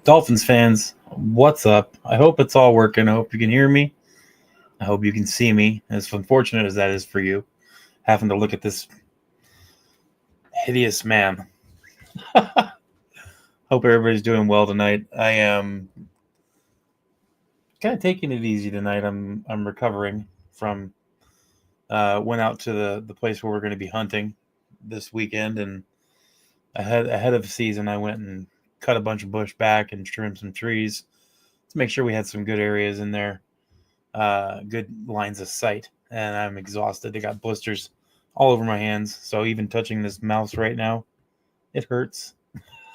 Dolphins fans, what's up? I hope it's all working. I hope you can hear me. I hope you can see me. As unfortunate as that is for you, having to look at this hideous man. Hope everybody's doing well tonight. I am kind of taking it easy tonight. I'm recovering from went out to the place where we're going to be hunting this weekend, and ahead of the season, I went and cut a bunch of bush back and trimmed some trees to make sure we had some good areas in there, good lines of sight. And I'm exhausted. I got blisters all over my hands, so even touching this mouse right now, it hurts.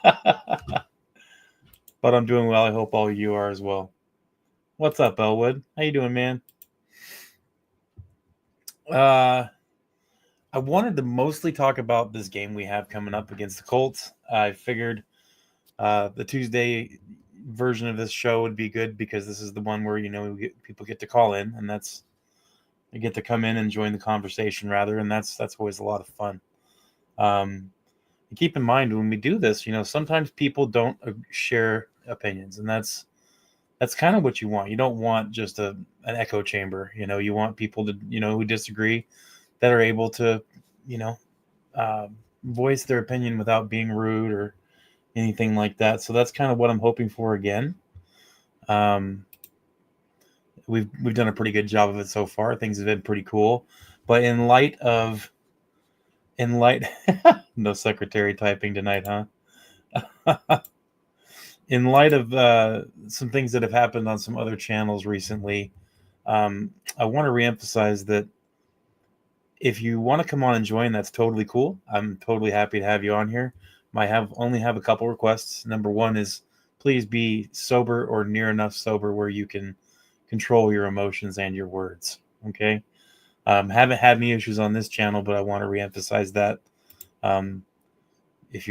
But I'm doing well. I hope all of you are as well. What's up, Elwood? How you doing, man? I wanted to mostly talk about this game we have coming up against the Colts. I figured the Tuesday version of this show would be good because this is the one where people get to call in, and they get to come in and join the conversation rather, and that's always a lot of fun. And keep in mind when we do this, sometimes people don't share opinions, and that's kind of what you want. You don't want just an echo chamber. You want people to who disagree that are able to voice their opinion without being rude or anything like that. So that's kind of what I'm hoping for again. We've done a pretty good job of it so far. Things have been pretty cool. But in light no secretary typing tonight, huh? In light of some things that have happened on some other channels recently, I want to reemphasize that if you want to come on and join, that's totally cool. I'm totally happy to have you on here. I only have a couple requests. Number one is please be sober or near enough sober where you can control your emotions and your words. Okay. Haven't had any issues on this channel, but I want to reemphasize that. If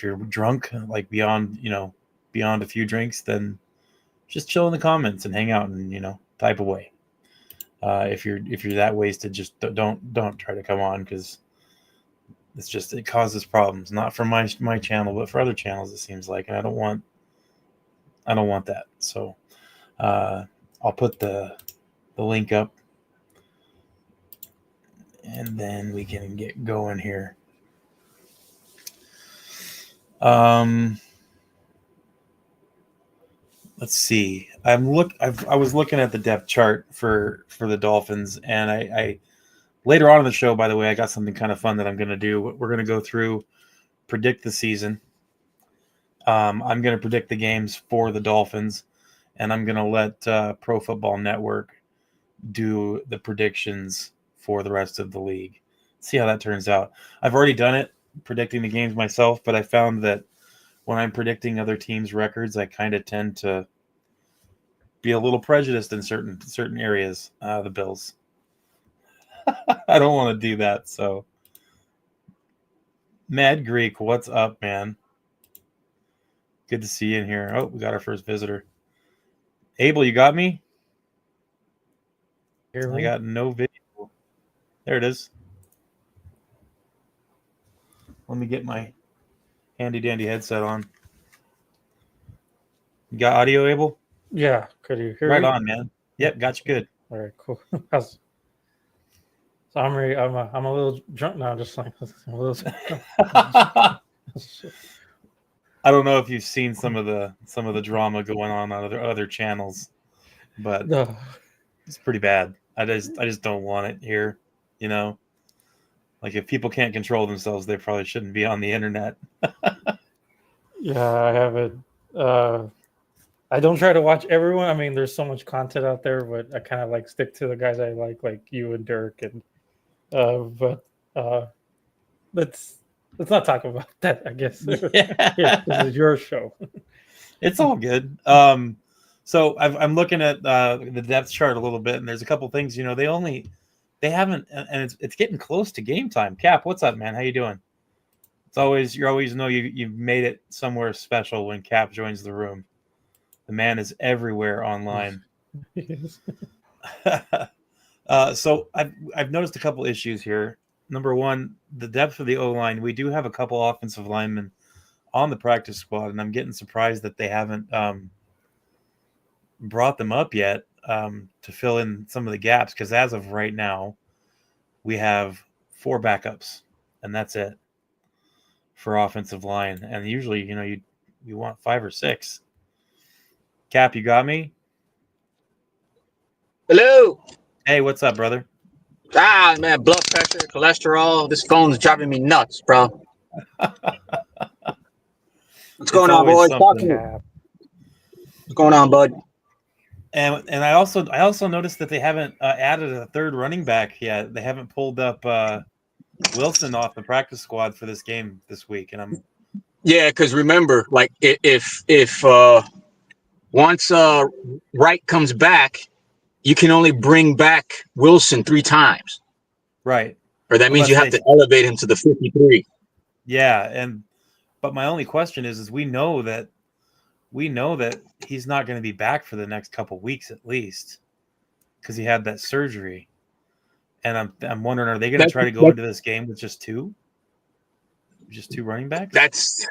you're drunk, like beyond a few drinks, then just chill in the comments and hang out and type away. If you're that wasted, just don't try to come on, because it causes problems, not for my channel, but for other channels, it seems like, and I don't want that. So I'll put the link up, and then we can get going here. Let's see. I was looking at the depth chart for the Dolphins, and I later on in the show, by the way, I got something kind of fun that I'm going to do. We're going to go through, predict the season. I'm going to predict the games for the Dolphins, and I'm going to let Pro Football Network do the predictions for the rest of the league. See how that turns out. I've already done it, predicting the games myself, but I found that when I'm predicting other teams' records, I kind of tend to be a little prejudiced in certain areas. The Bills. I don't want to do that. So, Mad Greek, what's up, man? Good to see you in here. Oh, we got our first visitor. Abel, you got me? I got no video. There it is. Let me get my handy dandy headset on. You got audio, Abel? Yeah. Could you hear me? Right on, man. Yep, got you good. All right, cool. So I'm a little drunk now, just like a little. I don't know if you've seen some of the drama going on other channels, but it's pretty bad. I just don't want it here, Like, if people can't control themselves, they probably shouldn't be on the internet. Yeah, I have it. I don't try to watch everyone. I mean, there's so much content out there, but I kind of stick to the guys I like you and Dirk, and but let's not talk about that. I guess. Yeah. Here, this is your show. It's all good. So I'm looking at the depth chart a little bit, and there's a couple things. They haven't, and it's getting close to game time. Cap, what's up, man? How you doing? You always know you've made it somewhere special when Cap joins the room. The man is everywhere online. So I've noticed a couple issues here. Number one, the depth of the O-line. We do have a couple offensive linemen on the practice squad, and I'm getting surprised that they haven't brought them up yet to fill in some of the gaps, because as of right now, we have 4 backups, and that's it for offensive line. And usually, you want 5 or 6. Cap, you got me? Hello. Hey, what's up, brother? Man, blood pressure, cholesterol. This phone's driving me nuts, bro. What's going on, boys? Talk to me. What's going on, bud? And I also noticed that they haven't added a third running back yet. They haven't pulled up Wilson off the practice squad for this game this week. And because remember, like if once Wright comes back, you can only bring back Wilson 3 times. Right. Or that means you have to elevate him to the 53. Yeah, but my only question is we know that he's not going to be back for the next couple weeks at least, because he had that surgery. And I'm wondering, are they going to try to go into this game with just 2 running backs? That's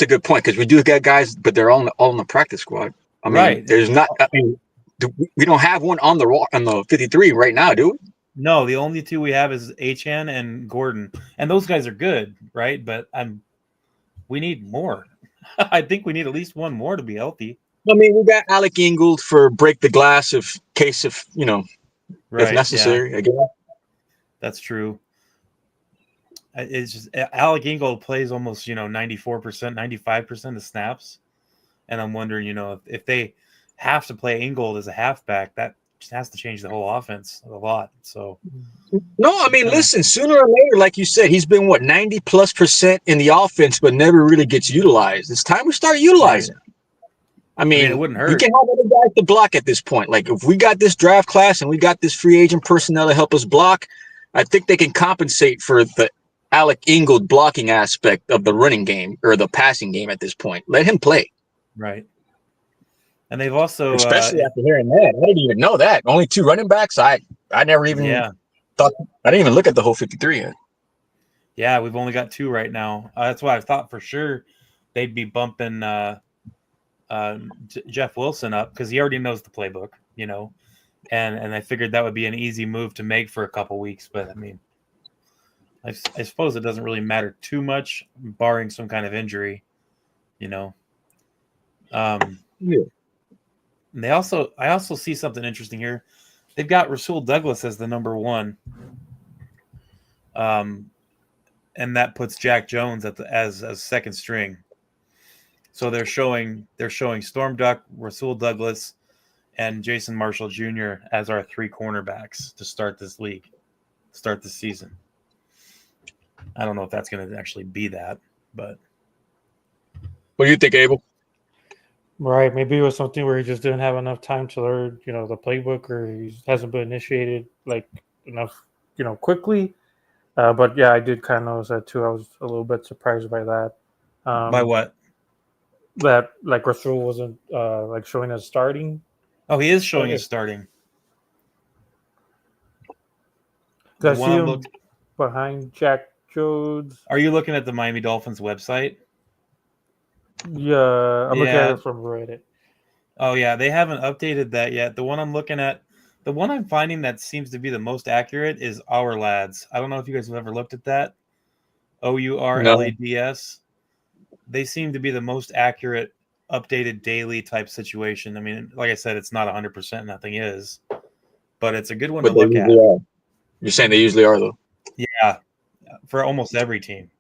a good point, because we do get guys, but they're all in the practice squad. Right. There's not. We don't have one on the 53 right now, do we? No, the only 2 we have is Achane and Gordon, and those guys are good, right? But we need more. I think we need at least one more to be healthy. We got Alec Ingold for break the glass if necessary. Yeah. Again, that's true. It's just Alec Ingold plays almost 94%, 95% of snaps, and I'm wondering if they have to play Ingold as a halfback, that just has to change the whole offense a lot. So listen, sooner or later, like you said, he's been 90+% in the offense, but never really gets utilized. It's time we start utilizing. Right. It wouldn't hurt. You can have other guys to block at this point. Like if we got this draft class and we got this free agent personnel to help us block, I think they can compensate for the Alec Ingold blocking aspect of the running game or the passing game at this point. Let him play. Right. And they've also, especially after hearing that, I didn't even know that. Only 2 running backs. I never even thought. I didn't even look at the whole 53 yet. Yeah, we've only got 2 right now. That's why I thought for sure they'd be bumping Jeff Wilson up, because he already knows the playbook, and I figured that would be an easy move to make for a couple weeks. But I suppose it doesn't really matter too much, barring some kind of injury, Yeah. And I also see something interesting here. They've got Rasul Douglas as the number 1, and that puts Jack Jones as second string. So they're showing Storm Duck, Rasul Douglas, and Jason Marshall Jr. as our 3 cornerbacks to start this season. I don't know if that's going to actually be that, but what do you think, Abel? Right, maybe it was something where he just didn't have enough time to learn, the playbook, or he hasn't been initiated enough, quickly. But yeah, I did kind of notice that too. I was a little bit surprised by that. By what? That Rasul wasn't showing us starting. Oh, he is showing us starting. I see him behind Jack Jones. Are you looking at the Miami Dolphins website? Yeah, I'm looking at it from Reddit. Oh yeah, they haven't updated that yet. The one I'm looking at, the one I'm finding that seems to be the most accurate is Our Lads. I don't know if you guys have ever looked at that. OURLADS. They seem to be the most accurate, updated daily type situation. Like I said, it's not 100%. Nothing is, but it's a good one to look at. You're saying they usually are, though. Yeah, for almost every team.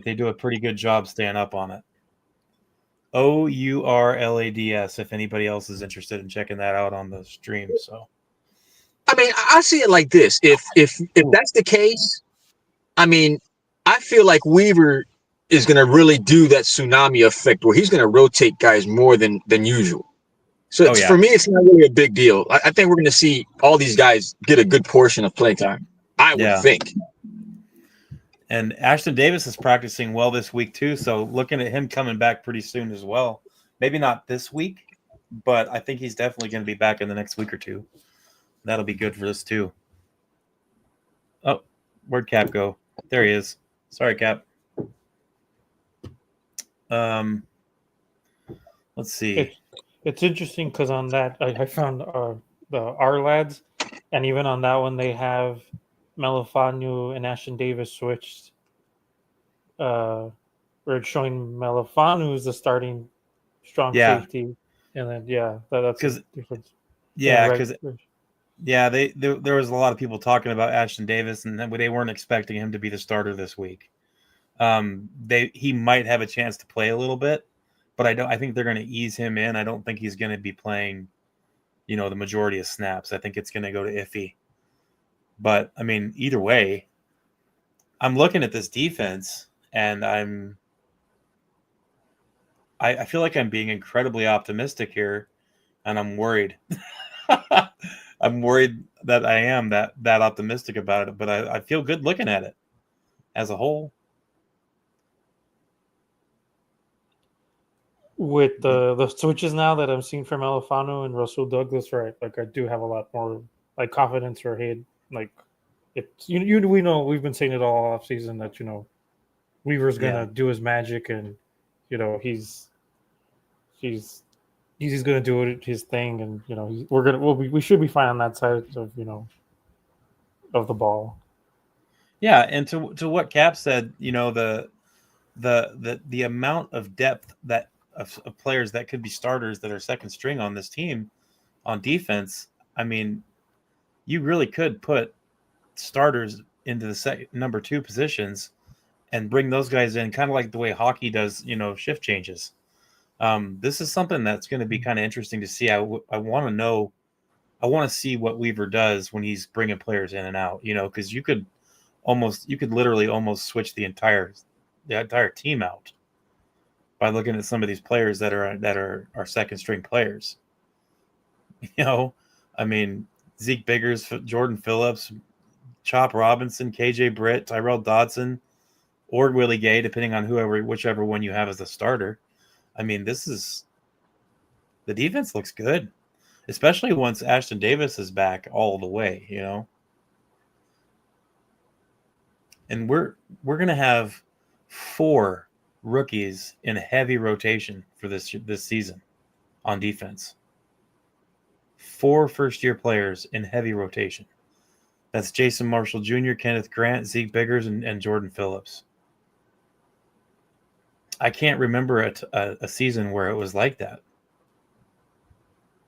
They do a pretty good job staying up on it. OURLADS, if anybody else is interested in checking that out on the stream. So I mean, I see it like this. If that's the case, I mean, I feel like Weaver is going to really do that tsunami effect where he's going to rotate guys more than usual. So Oh for yeah, me, it's not really a big deal. I think we're going to see all these guys get a good portion of playtime. I would yeah. think. And Ashton Davis is practicing well this week too, so looking at him coming back pretty soon as well. Maybe not this week, but I think he's definitely going to be back in the next week or two. That'll be good for us too. Oh, where'd Cap go? There he is. Sorry, Cap. Let's see. It's interesting because on that I found the R lads, and even on that one they have Melifanu and Ashton Davis switched. We're showing Melifanu as the starting strong Yeah, safety, and then that's a because difference. yeah, because yeah, there was a lot of people talking about Ashton Davis, and they weren't expecting him to be the starter this week. He might have a chance to play a little bit, but I think they're going to ease him in. I don't think he's going to be playing, the majority of snaps. I think it's going to go to Iffy. But I mean, either way, I'm looking at this defense, and I feel like I'm being incredibly optimistic here, and I'm worried. I'm worried that I am that optimistic about it, but I feel good looking at it as a whole. With the switches now that I'm seeing from Elefano and Russell Douglas, right? Like I do have a lot more like confidence or head. Like it's we know we've been saying it all off season that Weaver's gonna do his magic and he's gonna do his thing and we should be fine on that side of of the ball. Yeah, and to what Cap said, the amount of depth that of players that could be starters that are second string on this team on defense. I mean, you really could put starters into the number 2 positions and bring those guys in, kind of like the way hockey does, shift changes. This is something that's going to be kind of interesting to see. I want to know. I want to see what Weaver does when he's bringing players in and out. Because you could literally almost switch the entire team out by looking at some of these players that are second string players. I mean, Zeke Biggers, Jordan Phillips, Chop Robinson, KJ Britt, Tyrell Dodson, or Willie Gay, depending on whichever one you have as a starter. I mean, the defense looks good, especially once Ashton Davis is back all the way, And we're going to have 4 rookies in heavy rotation for this season on defense. 4 first-year players in heavy rotation. That's Jason Marshall Jr., Kenneth Grant, Zeke Biggers, and Jordan Phillips. I can't remember a season where it was like that.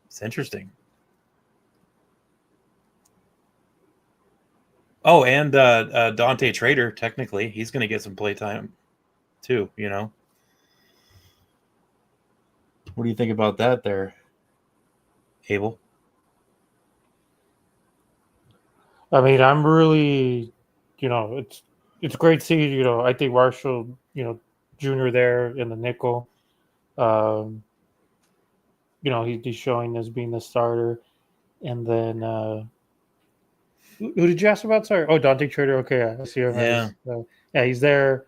It's interesting. Oh, and Dante Trader, technically, he's going to get some playtime too, What do you think about that there, Abel? I mean, I'm really, it's great to see, I think Marshall, Jr. there in the nickel. He's showing as being the starter. And then, who did you ask about? Sorry. Oh, Dante Trader. Okay, I see him. Yeah. He's there,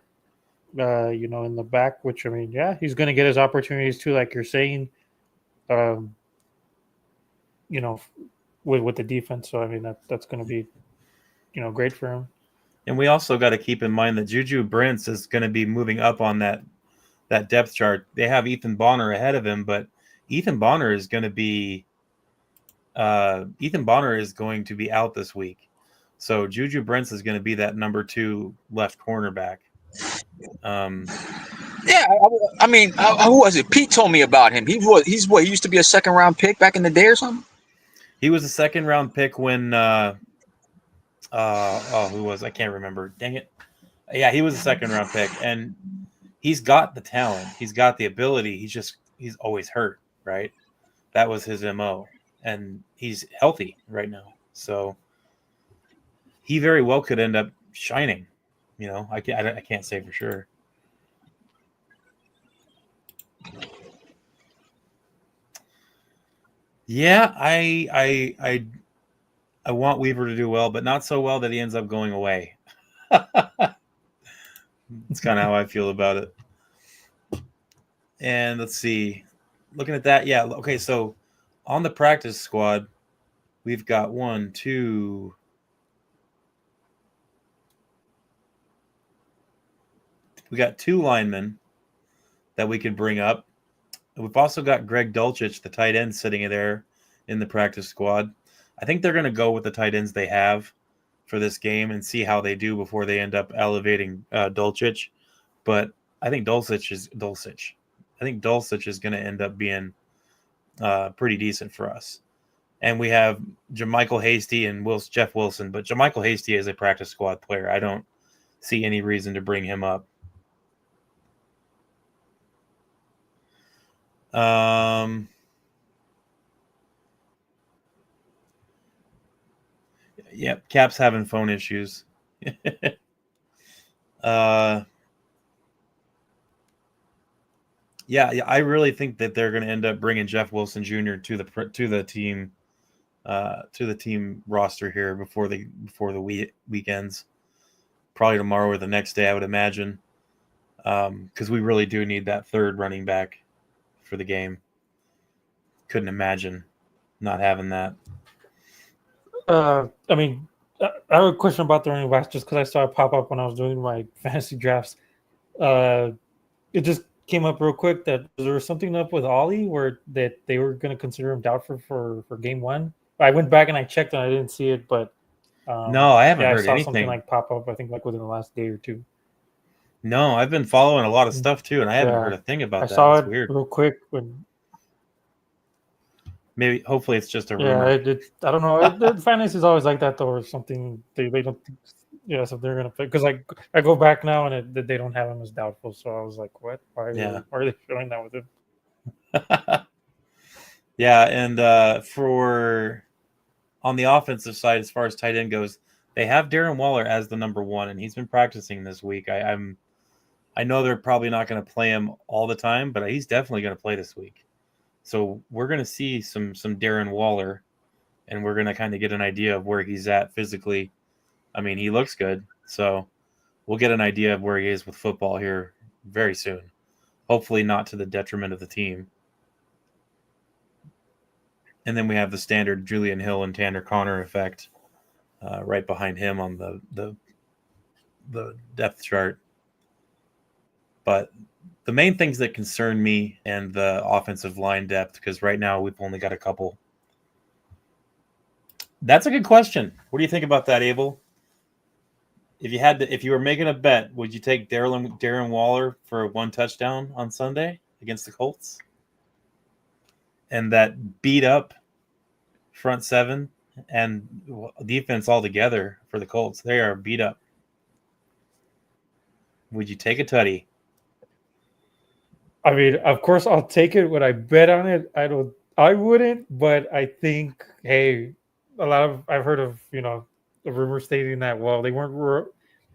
in the back, which, I mean, yeah, he's going to get his opportunities too, like you're saying, with the defense. So, I mean, that's going to be, great for him. And we also got to keep in mind that Juju Brents is going to be moving up on that depth chart. They have Ethan Bonner ahead of him, but Ethan Bonner is going to be out this week. So Juju Brents is going to be that number 2 left cornerback. Yeah, I mean, who was it? Pete told me about him. He used to be a second round pick back in the day or something. He was a second round pick when who was, I can't remember. Dang it. Yeah, he was a second round pick, and he's got the talent. He's got the ability. He's always hurt, right? That was his MO, and he's healthy right now. So he very well could end up shining. I can't say for sure. Yeah, I want Weaver to do well, but not so well that he ends up going away. That's kind of how I feel about it. And let's see. Looking at that, yeah, okay, so on the practice squad, we've got 1, 2. We got 2 linemen that we could bring up. We've also got Greg Dulcich, the tight end, sitting there in the practice squad. I think they're going to go with the tight ends they have for this game and see how they do before they end up elevating Dulcich. But I think Dulcich is going to end up being pretty decent for us. And we have JaMychal Hasty and Jeff Wilson, but JaMychal Hasty is a practice squad player. I don't see any reason to bring him up. Yep, Cap's having phone issues. Yeah, I really think that they're going to end up bringing Jeff Wilson Jr. to the team roster here before the weekends, probably tomorrow or the next day, I would imagine, because we really do need that third running back for the game. Couldn't imagine not having that. I mean, I have a question about the running backs just because I saw it pop up when I was doing my fantasy drafts. It just came up real quick that there was something up with Ollie where that they were going to consider him doubtful for game 1. I went back and I checked and I didn't see it, but no, I haven't heard I saw anything. something like pop up. I think like within the last day or two. No, I've been following a lot of stuff too, and I haven't heard a thing about that. I saw It's it weird. real quick when. Maybe, hopefully, it's just a rumor. Yeah, I don't know. Fantasy is always like that, though, or something. They don't. Yeah, so they're gonna play because I go back now and they don't have him as doubtful. So I was like, what? Why are they showing that with him? Yeah, and for on the offensive side, as far as tight end goes, they have Darren Waller as the number 1, and he's been practicing this week. I know they're probably not going to play him all the time, but he's definitely going to play this week. So we're going to see some Darren Waller, and we're going to kind of get an idea of where he's at physically. I mean, he looks good, so we'll get an idea of where he is with football here very soon. Hopefully not to the detriment of the team. And then we have the standard Julian Hill and Tanner Connor effect right behind him on the depth chart. But the main things that concern me and the offensive line depth, because right now we've only got a couple. That's a good question. What do you think about that, Abel? If you were making a bet, would you take Darren Waller for 1 touchdown on Sunday against the Colts? And that beat up front 7 and defense altogether for the Colts, they are beat up. Would you take a tutty? I mean, of course, I'll take it. Would I bet on it? I wouldn't. But I think, hey, I've heard of the rumor stating that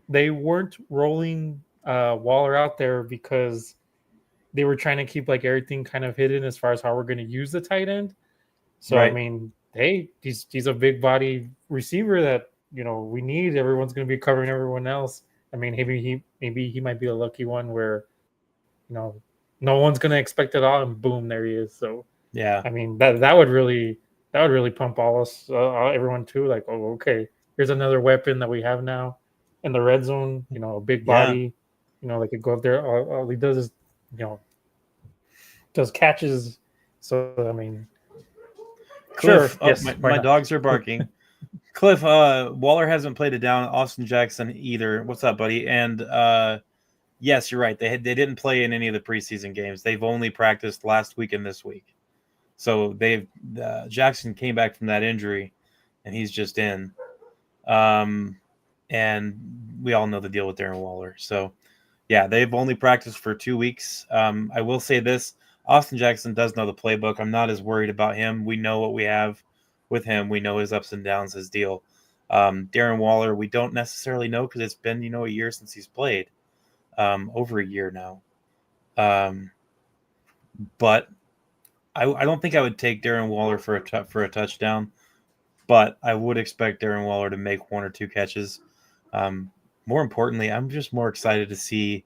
they weren't rolling Waller out there because they were trying to keep like everything kind of hidden as far as how we're going to use the tight end. So right. I mean, hey, he's a big body receiver that we need. Everyone's going to be covering everyone else. I mean, maybe he might be a lucky one where no one's going to expect it all, and boom, there he is. So yeah, I mean that would really pump everyone too. Like, oh, okay, here's another weapon that we have now in the red zone. A big body. They could go up there. All he does is does catches. So I mean, Cliff, sure. Yes, my dogs are barking. Cliff, Waller hasn't played it down. Austin Jackson either. What's up, buddy? And yes, you're right. They didn't play in any of the preseason games. They've only practiced last week and this week. So Jackson came back from that injury, and he's just in. And we all know the deal with Darren Waller. So, yeah, they've only practiced for 2 weeks. I will say this. Austin Jackson does know the playbook. I'm not as worried about him. We know what we have with him. We know his ups and downs, his deal. Darren Waller, we don't necessarily know because it's been, a year since he's played, over a year now. But I don't think I would take Darren Waller for a touchdown, but I would expect Darren Waller to make one or two catches. More importantly, I'm just more excited to see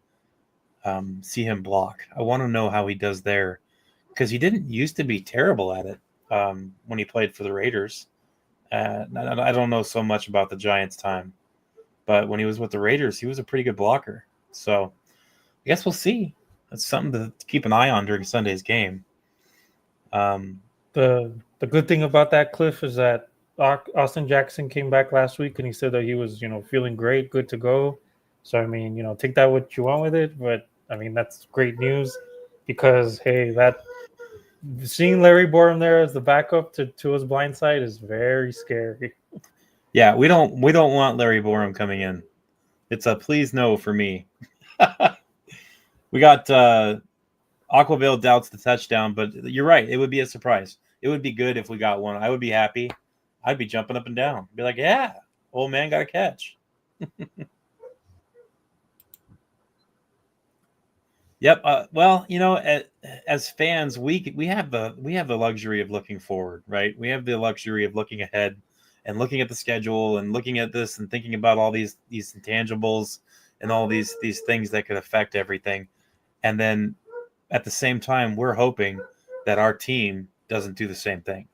him block. I want to know how he does there because he didn't used to be terrible at it when he played for the Raiders. I don't know so much about the Giants' time, but when he was with the Raiders, he was a pretty good blocker. So I guess we'll see. That's something to keep an eye on during Sunday's game. The good thing about that, Cliff, is that Austin Jackson came back last week and he said that he was, feeling great, good to go. So, I mean, take that what you want with it. But, I mean, that's great news because, hey, seeing Larry Borum there as the backup to Tua's blind side is very scary. Yeah, we don't want Larry Borum coming in. It's a please no for me. We got Aquaville doubts the touchdown, but you're right. It would be a surprise. It would be good if we got one. I would be happy. I'd be jumping up and down. Be like, yeah, old man got a catch. Yep. Well, as fans, we have the luxury of looking forward, right? We have the luxury of looking ahead and looking at the schedule and looking at this and thinking about all these intangibles and all these things that could affect everything. And then at the same time, we're hoping that our team doesn't do the same thing,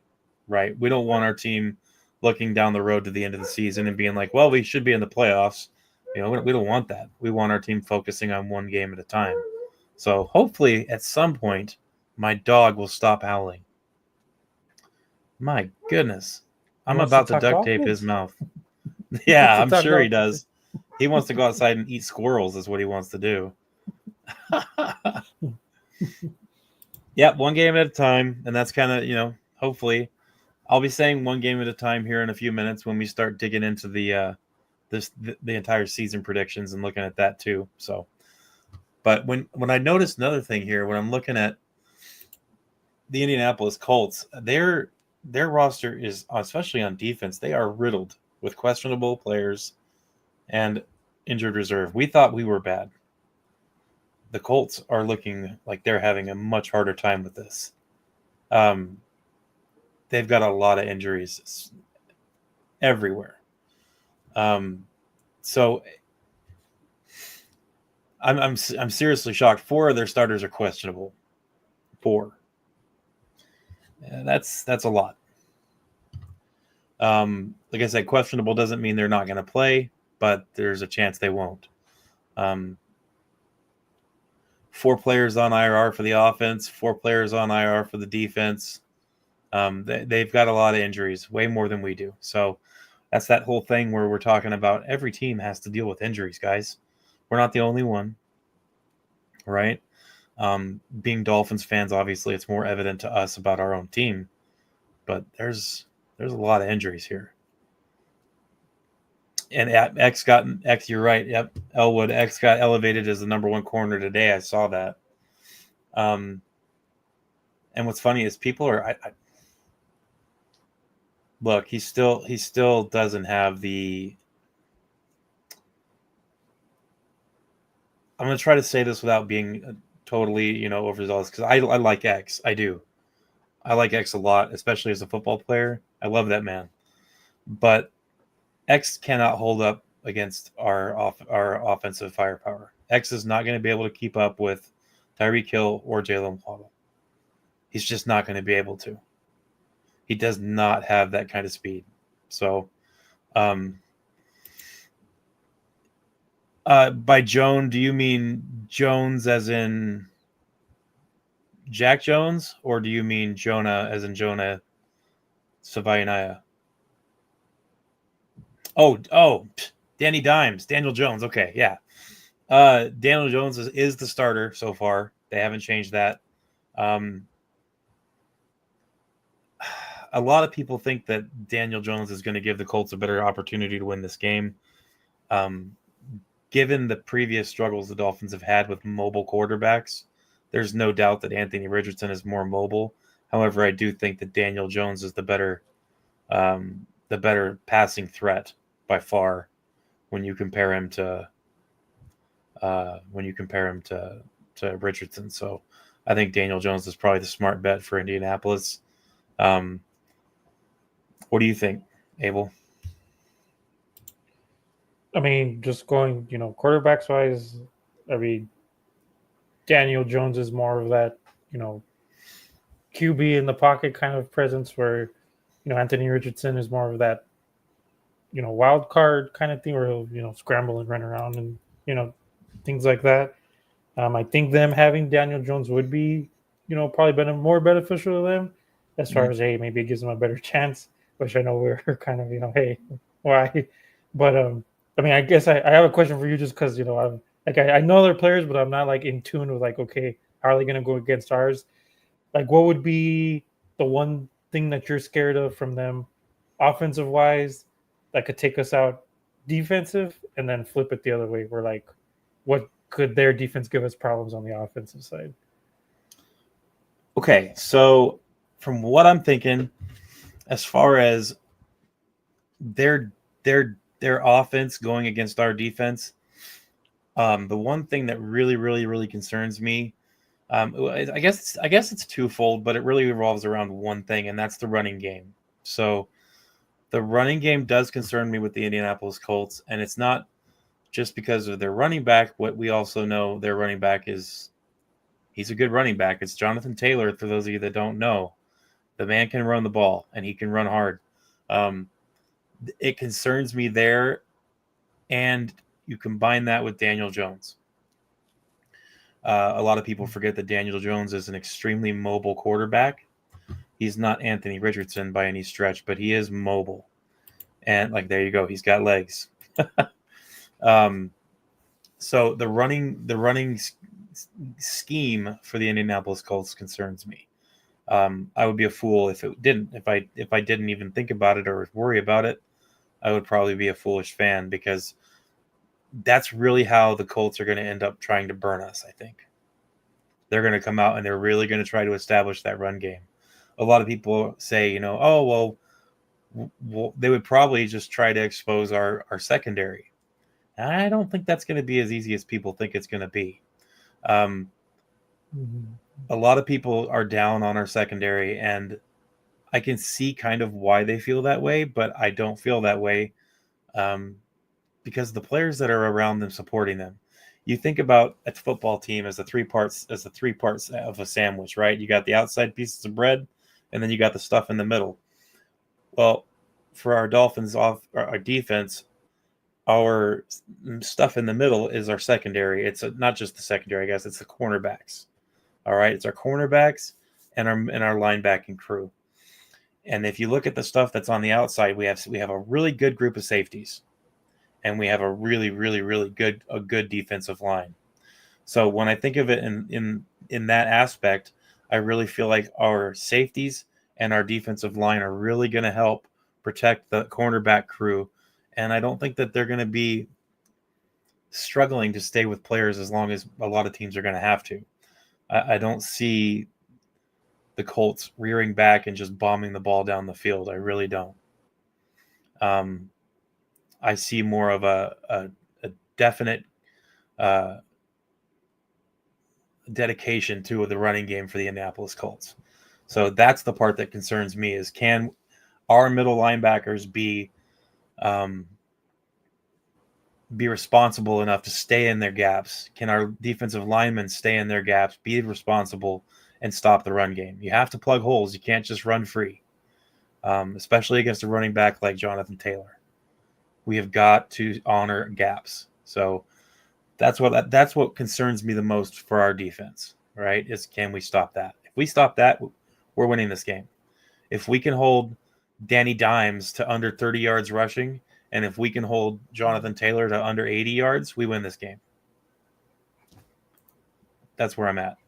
right? We don't want our team looking down the road to the end of the season and being like, well, we should be in the playoffs. We don't want that. We want our team focusing on one game at a time. So hopefully at some point, my dog will stop howling. My goodness. I'm about to duct tape his mouth. Yeah, I'm sure he does. He wants to go outside and eat squirrels is what he wants to do. Yep, one game at a time. And that's kind of, hopefully I'll be saying one game at a time here in a few minutes when we start digging into the entire season predictions and looking at that too. So, but when I noticed another thing here, when I'm looking at the Indianapolis Colts, their roster is, especially on defense, they are riddled with questionable players and injured reserve. We thought we were bad. The Colts are looking like they're having a much harder time with this. They've got a lot of injuries everywhere. So I'm seriously shocked. 4 of their starters are questionable. 4. Yeah, that's a lot. Like I said, questionable doesn't mean they're not going to play, but there's a chance they won't. 4 players on IR for the offense, 4 players on IR for the defense. They've got a lot of injuries, way more than we do. So that's that whole thing where we're talking about every team has to deal with injuries, guys. We're not the only one, right? Being Dolphins fans, obviously, it's more evident to us about our own team. But there's a lot of injuries here. And X, you're right. Yep, Elwood, X got elevated as the number 1 corner today. I saw that. And what's funny is people are look, he still doesn't have the. I'm going to try to say this without being totally, overzealous, because I like X. I do. I like X a lot, especially as a football player. I love that man. But X cannot hold up against our offensive firepower. X is not going to be able to keep up with Tyreek Hill or Jalen Waddle. He's just not going to be able to. He does not have that kind of speed. So, by Joan, do you mean Jones as in Jack Jones, or do you mean Jonah as in Jonah Savaianaya? Oh, Danny Dimes, Daniel Jones. Okay, yeah. Daniel Jones is the starter so far. They haven't changed that. A lot of people think that Daniel Jones is going to give the Colts a better opportunity to win this game. Given the previous struggles the Dolphins have had with mobile quarterbacks, there's no doubt that Anthony Richardson is more mobile. However, I do think that Daniel Jones is the better the better passing threat by far when you compare him to Richardson. So I think Daniel Jones is probably the smart bet for Indianapolis. What do you think, Abel? I mean, just going, quarterbacks wise, I mean, Daniel Jones is more of that, QB in the pocket kind of presence where, Anthony Richardson is more of that, wild card kind of thing where he'll, scramble and run around and, things like that. I think them having Daniel Jones would be, probably been more beneficial to them as far as, hey, maybe it gives them a better chance, which I know we're kind of, hey, why? But, I mean, I guess I have a question for you just because, I know their players, but I'm not like in tune with like, okay, how are they going to go against ours? Like, what would be the one thing that you're scared of from them offensive wise that could take us out defensive and then flip it the other way? Where like, what could their defense give us problems on the offensive side? Okay, so from what I'm thinking, as far as their offense going against our defense, the one thing that really, really, really concerns me, I guess it's twofold, but it really revolves around one thing, and that's the running game. So the running game does concern me with the Indianapolis Colts, and it's not just because of their running back. What we also know, their running back he's a good running back. It's Jonathan Taylor, for those of you that don't know. The man can run the ball, and he can run hard. It concerns me there, and you combine that with Daniel Jones. A lot of people forget that Daniel Jones is an extremely mobile quarterback. He's not Anthony Richardson by any stretch, but he is mobile. And like, there you go. He's got legs. So the running scheme for the Indianapolis Colts concerns me. I would be a fool if it didn't. If I didn't even think about it or worry about it, I would probably be a foolish fan, because that's really how the Colts are going to end up trying to burn us. I think they're going to come out and they're really going to try to establish that run game. A lot of people say, oh, well, they would probably just try to expose our secondary. And I don't think that's going to be as easy as people think it's going to be. A lot of people are down on our secondary, and I can see kind of why they feel that way, but I don't feel that way, because the players that are around them supporting them. You think about a football team as the three parts of a sandwich, right? You got the outside pieces of bread, and then you got the stuff in the middle. Well, for our Dolphins, our defense, our stuff in the middle is our secondary. It's not just the secondary, I guess. It's the cornerbacks. All right, it's our cornerbacks and our linebacking crew. And if you look at the stuff that's on the outside, we have a really good group of safeties, and we have a really, really, really good defensive line. So when I think of it in that aspect, I really feel like our safeties and our defensive line are really going to help protect the cornerback crew. And I don't think that they're going to be struggling to stay with players as long as a lot of teams are going to have to. I don't see the Colts rearing back and just bombing the ball down the field. I really don't. I see more of a definite dedication to the running game for the Indianapolis Colts. So that's the part that concerns me, is can our middle linebackers be responsible enough to stay in their gaps? Can our defensive linemen stay in their gaps, be responsible, and stop the run game? You have to plug holes. You can't just run free, especially against a running back like Jonathan Taylor. We have got to honor gaps. So that's what concerns me the most for our defense, right? Is, can we stop that? If we stop that, we're winning this game. If we can hold Danny Dimes to under 30 yards rushing, and if we can hold Jonathan Taylor to under 80 yards, we win this game. That's where I'm at.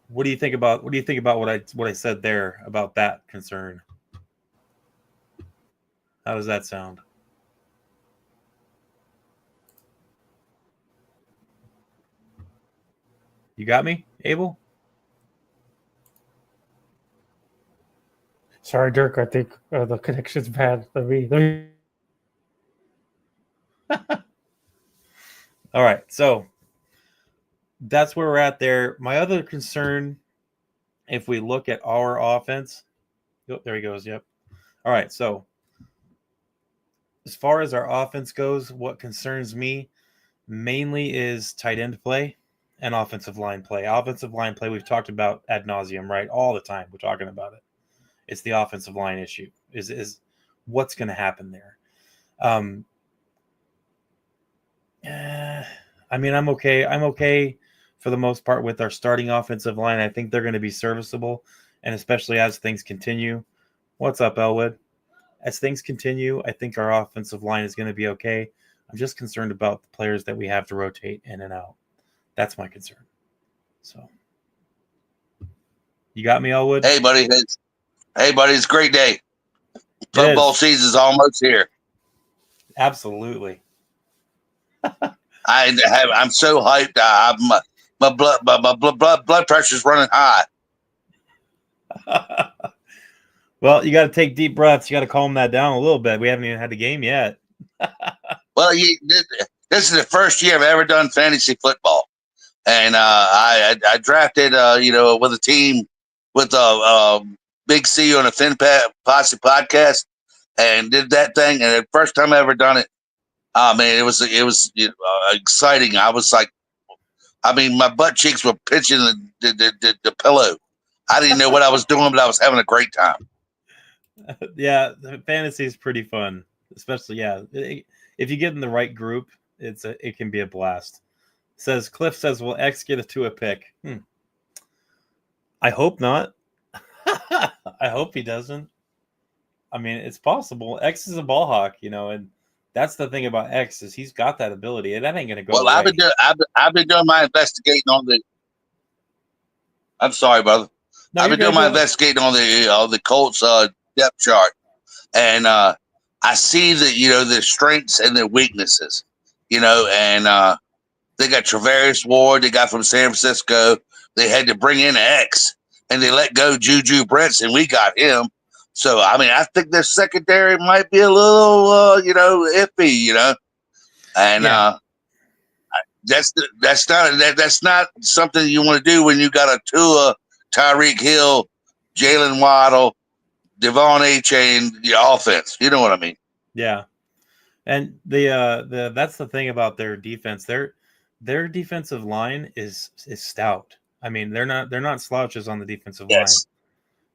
What do you think about what I said there about that concern? How does that sound? You got me, Abel? Sorry, Dirk. I think the connection's bad. Let me. All right, so that's where we're at there. My other concern, if we look at our offense, oh, there he goes. Yep. All right, so as far as our offense goes, what concerns me mainly is tight end play and offensive line play. Offensive line play we've talked about ad nauseum, right? All the time we're talking about it. It's the offensive line issue. Is what's going to happen there? I mean, I'm okay. I'm okay for the most part with our starting offensive line. I think they're going to be serviceable, and especially as things continue. What's up, Elwood? As things continue, I think our offensive line is going to be okay. I'm just concerned about the players that we have to rotate in and out. That's my concern. So, you got me, Elwood? Hey, buddy. It's a great day. Football season's almost here. Absolutely. I'm so hyped. My blood pressure's running high. Well, you got to take deep breaths. You got to calm that down a little bit. We haven't even had the game yet. Well, this is the first year I've ever done fantasy football, and I drafted with a team with Big C on a Posse podcast, and did that thing. And the first time I ever done it, man, it was exciting. I was like, my butt cheeks were pitching the pillow. I didn't know what I was doing, but I was having a great time. Yeah, fantasy is pretty fun, especially if you get in the right group, it can be a blast. Cliff says, "Will X get to a pick?" I hope not. I hope he doesn't. I mean, it's possible. X is a ball hawk, and that's the thing about X is he's got that ability, and that ain't gonna go away. I've been doing my investigating on the. I'm sorry, brother. I've been doing my investigating on the Colts depth chart, and I see that their strengths and their weaknesses, and they got Travaris Ward, they got from San Francisco. They had to bring in X, and they let go Juju Brents, and we got him. So I think their secondary might be a little iffy, and that's not something you want to do when you got a Tua, Tyreek Hill, Jalen Waddle, Devon Achane, the offense. You know what I mean? Yeah. And that's the thing about their defense. Their defensive line is stout. I mean, they're not slouches on the defensive line.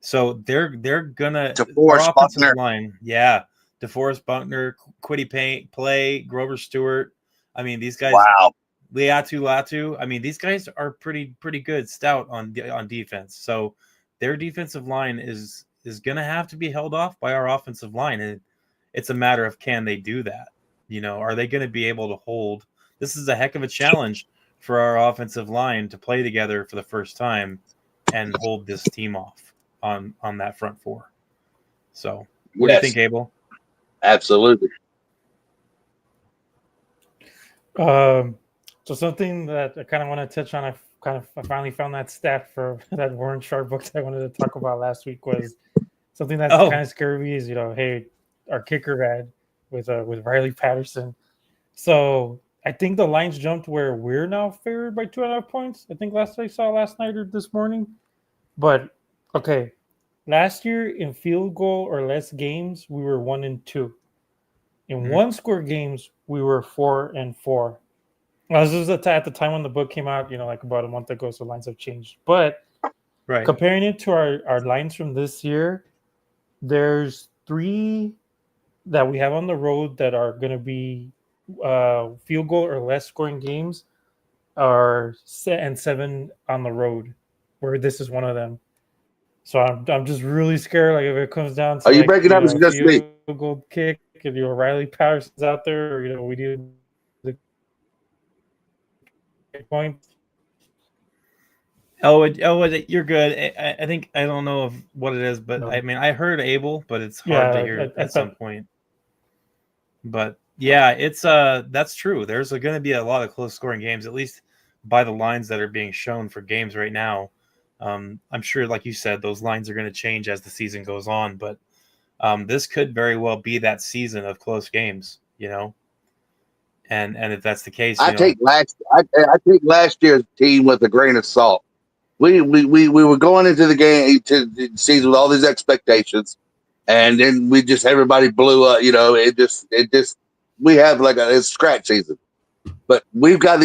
So they're gonna DeForest Buckner line. Yeah. DeForest Buckner, Quiddy Play, Grover Stewart. I mean, these guys. Wow. Latu. I mean, these guys are pretty good stout on defense. So their defensive line is going to have to be held off by our offensive line, and it's a matter of can they do that? Are they going to be able to hold? This is a heck of a challenge for our offensive line to play together for the first time and hold this team off on that front four. So, what do you think, Abel? Absolutely. So something that I kind of want to touch on, I finally found that stat for that Warren Sharp book that I wanted to talk about last week was something that's kind of scary me is, hey, our kicker had with Riley Patterson. So I think the lines jumped where we're now favored by 2.5 points. I think last night or this morning. But okay, last year in field goal or less games, we were 1-2. In one score games, we were 4-4. This was at the time when the book came out, like about a month ago, so lines have changed. But comparing it to our lines from this year, there's 3 that we have on the road that are going to be field goal or less scoring games, and 7 on the road, where this is one of them. So I'm just really scared. Like if it comes down to you breaking up? It's just me. Field goal kick, and Riley Patterson's out there, or we need the point. Oh, you're good. I think I don't know what it is, but I mean I heard Abel, but it's hard to hear at some point. But yeah, it's that's true. There's going to be a lot of close scoring games, at least by the lines that are being shown for games right now. I'm sure, like you said, those lines are going to change as the season goes on, but this could very well be that season of close games, and if that's the case, I take last year's team with a grain of salt. We were going into the game to the season with all these expectations, and then everybody blew up. We have like a scratch season. But we've got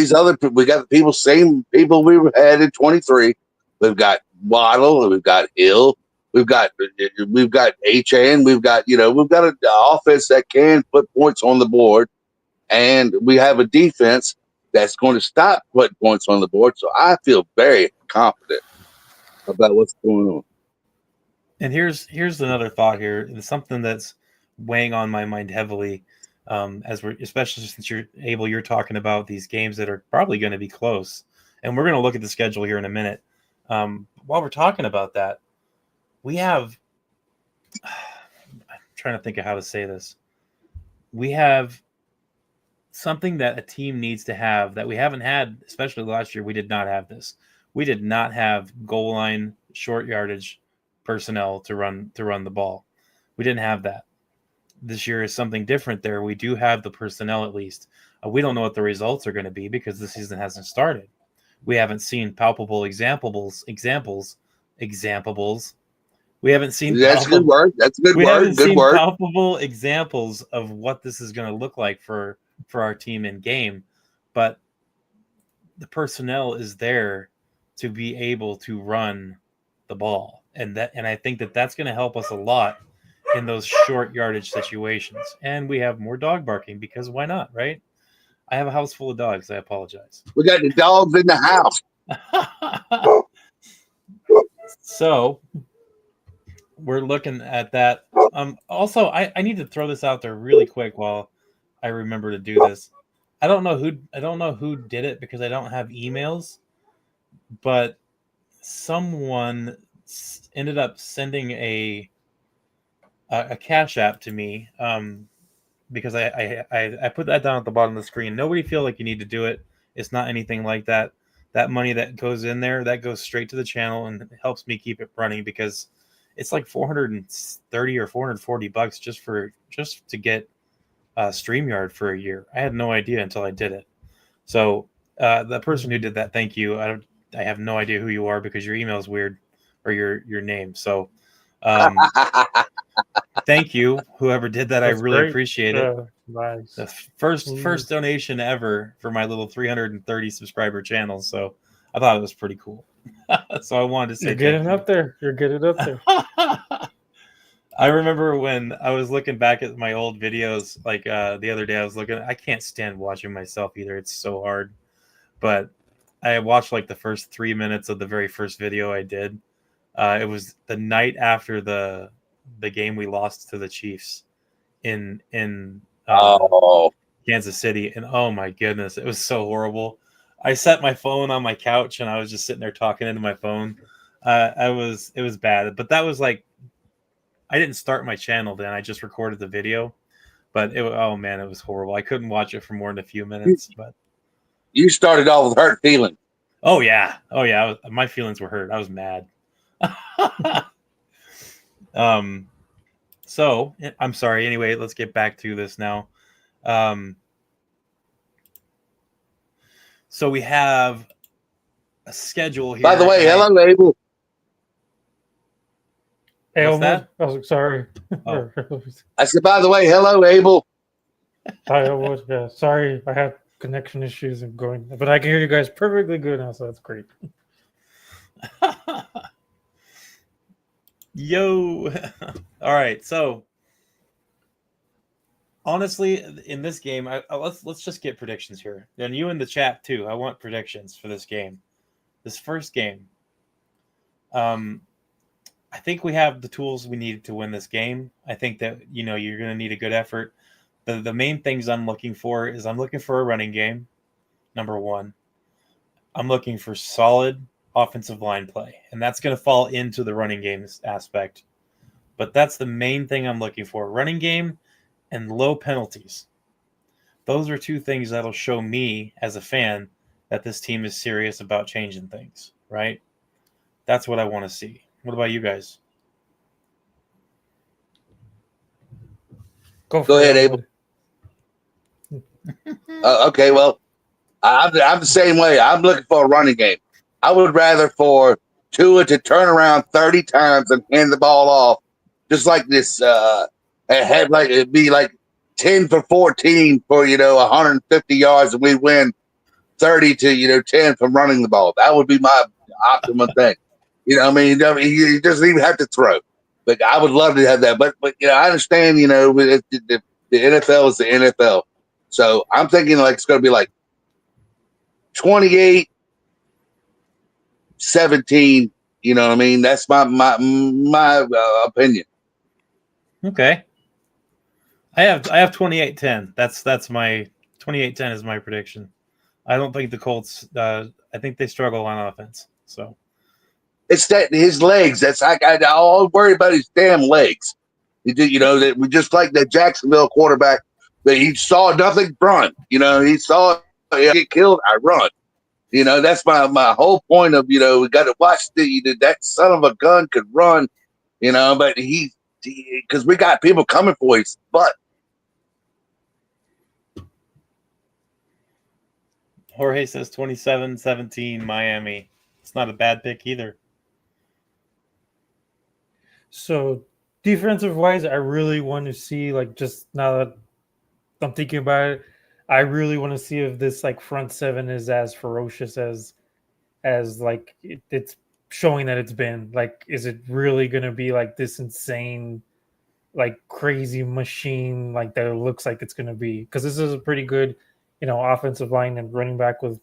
same people we had in 23. We've got Waddle, we've got Hill, we've got HN, we've got an offense that can put points on the board, and we have a defense that's going to stop putting points on the board. So I feel very confident about what's going on. And here's another thought here. It's something that's weighing on my mind heavily. Especially since you're talking about these games that are probably going to be close, and we're going to look at the schedule here in a minute. While we're talking about that, we have. I'm trying to think of how to say this. We have something that a team needs to have that we haven't had, especially last year. We did not have this. We did not have goal line short yardage personnel to run the ball. We didn't have that. This year is something different there. We do have the personnel at least. We don't know what the results are going to be because the season hasn't started. We haven't seen palpable examples. We haven't seen. That's a good word. That's a good we word. haven't Good seen word. palpable examples of what this is going to look like for our team in game, but the personnel is there to be able to run the ball, and I think that's going to help us a lot in those short yardage situations. And we have more dog barking because why not, right? I have a house full of dogs. I apologize. We got the dogs in the house. So we're looking at that. Also, I need to throw this out there really quick while I remember to do this. I don't know who did it because I don't have emails, but someone ended up sending a Cash App to me because I put that down at the bottom of the screen. Nobody feel like you need to do it. It's not anything like that. That money that goes in there, that goes straight to the channel and helps me keep it running because it's like $430 or $440 just to get StreamYard for a year. I had no idea until I did it. So the person who did that, thank you. I have no idea who you are because your email is weird or your name. So thank you, whoever did that. That's I really great. appreciate it. Nice. The first donation ever for my little 330 subscriber channel. So I thought it was pretty cool. So I wanted to say You're getting thank up there. You're getting up there. I remember when I was looking back at my old videos, like the other day, I can't stand watching myself either. It's so hard. But I watched like the first 3 minutes of the very first video I did. It was the night after the game we lost to the Chiefs in Kansas City. And oh my goodness, it was so horrible. I set my phone on my couch and I was just sitting there talking into my phone. It was bad, but that was like, I didn't start my channel then. I just recorded the video, but oh man, it was horrible. I couldn't watch it for more than a few minutes. But you started off with hurt feelings. Oh yeah. My feelings were hurt. I was mad. So I'm sorry. Anyway, let's get back to this now. So we have a schedule here. By the way, hello, Abel. What's that? Oh, sorry. Oh. I said, by the way, hello, Abel. Yeah, sorry, I had connection issues and going, but I can hear you guys perfectly good now, so that's great. Yo. All right, so honestly, in this game, let's just get predictions here. And you in the chat too. I want predictions for this game. This first game. I think we have the tools we need to win this game. I think that you're going to need a good effort. The main things I'm looking for is I'm looking for a running game. Number one, I'm looking for solid offensive line play, and that's going to fall into the running games aspect. But that's the main thing I'm looking for: running game and low penalties. Those are two things that'll show me as a fan that this team is serious about changing things, right? That's what I want to see. What about you guys? Go ahead, Abel. Okay, well, I'm the same way. I'm looking for a running game. I would rather for Tua to turn around 30 times and hand the ball off, just like this. It'd be like 10 for 14 for 150 yards, and we win 30 to 10 from running the ball. That would be my optimum thing. I mean, he doesn't even have to throw. But I would love to have that. But I understand. The NFL is the NFL. So I'm thinking like it's going to be like 28-17. You know what I mean? That's my opinion. Okay. I have 28-10. That's my 28-10 is my prediction. I don't think the Colts. I think they struggle on offense. So it's that his legs. That's I all worry about his damn legs. That we just like that Jacksonville quarterback. That he saw nothing run. He saw get killed. I run. That's my whole point of we got to watch that son of a gun could run. But because we got people coming for his butt. Jorge says 27-17 Miami. It's not a bad pick either. So defensive wise, I really want to see, like, just now that I'm thinking about it, I really want to see if this like front seven is as ferocious as like it's showing that it's been. Like, is it really going to be like this insane, like crazy machine like that it looks like it's going to be? Because this is a pretty good, offensive line and running back with,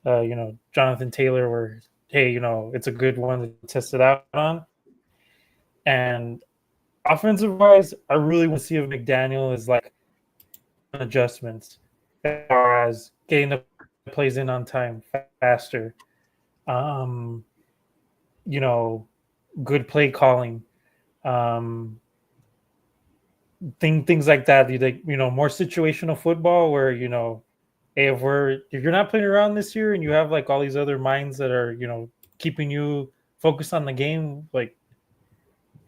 Jonathan Taylor, where, hey, it's a good one to test it out on. And offensive wise, I really want to see if McDaniel is like adjustments as far as getting the plays in on time faster. Good play calling. Things like that. More situational football where, hey, if you're not playing around this year and you have like all these other minds that are, keeping you focused on the game, like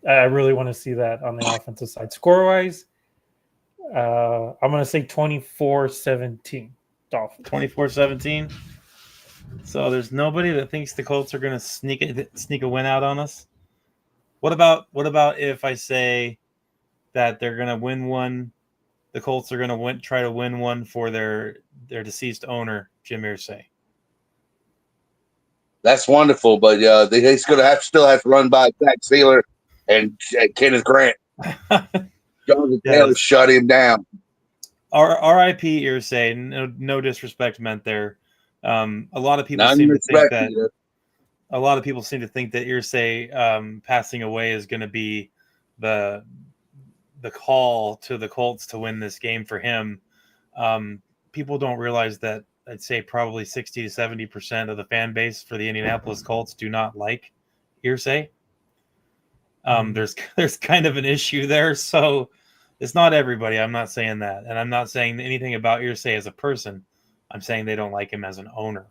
I really want to see that on the offensive side. Score-wise, I'm going to say 24-17 Dolphins. 24-17. So there's nobody that thinks the Colts are going to sneak a win out on us. What about if I say that they're going to win one? The Colts are going to try to win one for their deceased owner, Jim Irsay. That's wonderful, but he's going to still have to run by Zach Sealer and Kenneth Grant. Jonathan Taylor shut him down. R.I.P. Irsay. No disrespect meant there. A lot of people seem to think that. A lot of people seem to think that Irsay passing away is going to be the call to the Colts to win this game for him. People don't realize that I'd say probably 60 to 70% of the fan base for the Indianapolis Colts do not like Irsay. There's kind of an issue there, so it's not everybody. I'm not saying that, and I'm not saying anything about Irsay as a person. I'm saying they don't like him as an owner,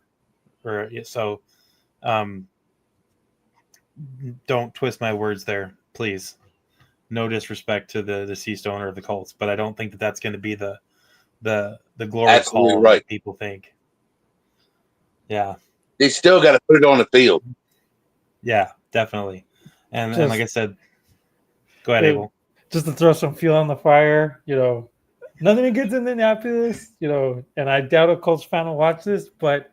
don't twist my words there, please. No disrespect to the deceased owner of the Colts, but I don't think that that's going to be the glory Absolutely call right. that people think. Yeah, they still got to put it on the field. Yeah, definitely. And like I said, go ahead, Abel. Just to throw some fuel on the fire, nothing against Indianapolis, and I doubt a Colts fan will watch this, but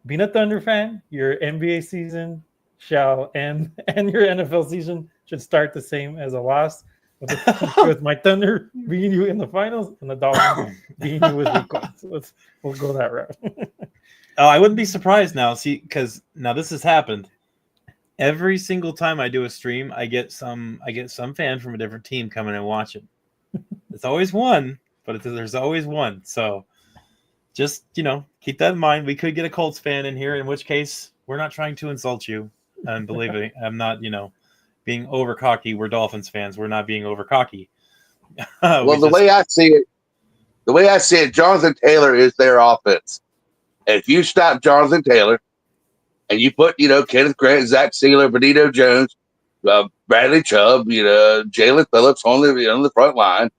being a Thunder fan, your NBA season shall end, and your NFL season should start the same as a loss, with my Thunder beating you in the finals and the Dolphins beating you with week one. So we'll go that route. I wouldn't be surprised now. See, because now this has happened. Every single time I do a stream, I get some fan from a different team coming and watching. It's always one, but there's always one. So just, keep that in mind. We could get a Colts fan in here, in which case we're not trying to insult you. And believe me, I'm not, being over cocky. We're Dolphins fans. We're not being over cocky. The way I see it, Jonathan Taylor is their offense. If you stop Jonathan Taylor and you put, Kenneth Grant, Zach Sealer, Benito Jones, Bradley Chubb, Jalen Phillips on the front line,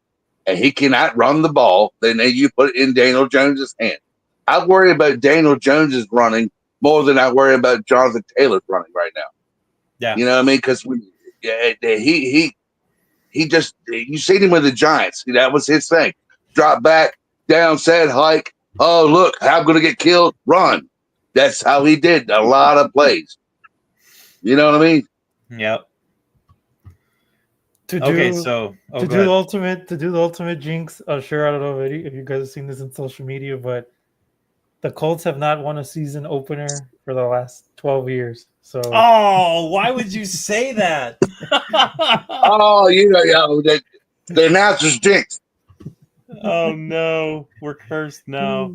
and he cannot run the ball, then you put it in Daniel Jones's hand. I worry about Daniel Jones's running more than I worry about Jonathan Taylor's running right now. Yeah. You know what I mean? Because he just, you seen him with the Giants. That was his thing. Drop back, down, set, hike. Oh, look, I'm going to get killed. Run. That's how he did a lot of plays. You know what I mean? Yep. To Okay, do so to do the ultimate jinx. Sure, I don't know if you guys have seen this in social media, but the Colts have not won a season opener for the last 12 years. So why would you say that? Oh, the announcer's jinx. Oh no, we're cursed now.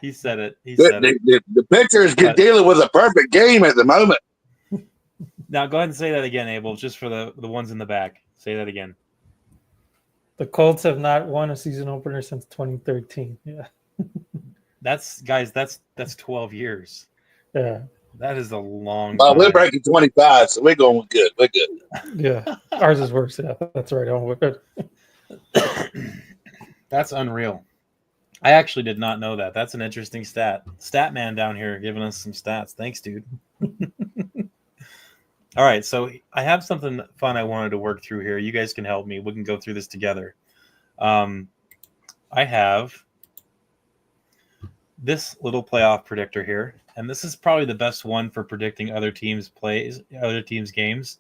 He said it. The pitchers get dealing with a perfect game at the moment. Now go ahead and say that again, Abel, just for the ones in the back. Say that again. The Colts have not won a season opener since 2013. Yeah. That's 12 years. Yeah. That is a long Well, time. we're breaking 25, so we're going good. We're good. Yeah. Ours is worse. Yeah, that's right. We're good. That's unreal. I actually did not know that. That's an interesting stat. Stat man down here giving us some stats. Thanks, dude. All right, so I have something fun I wanted to work through here. You guys can help me. We can go through this together. I have this little playoff predictor here, and this is probably the best one for predicting other teams' games.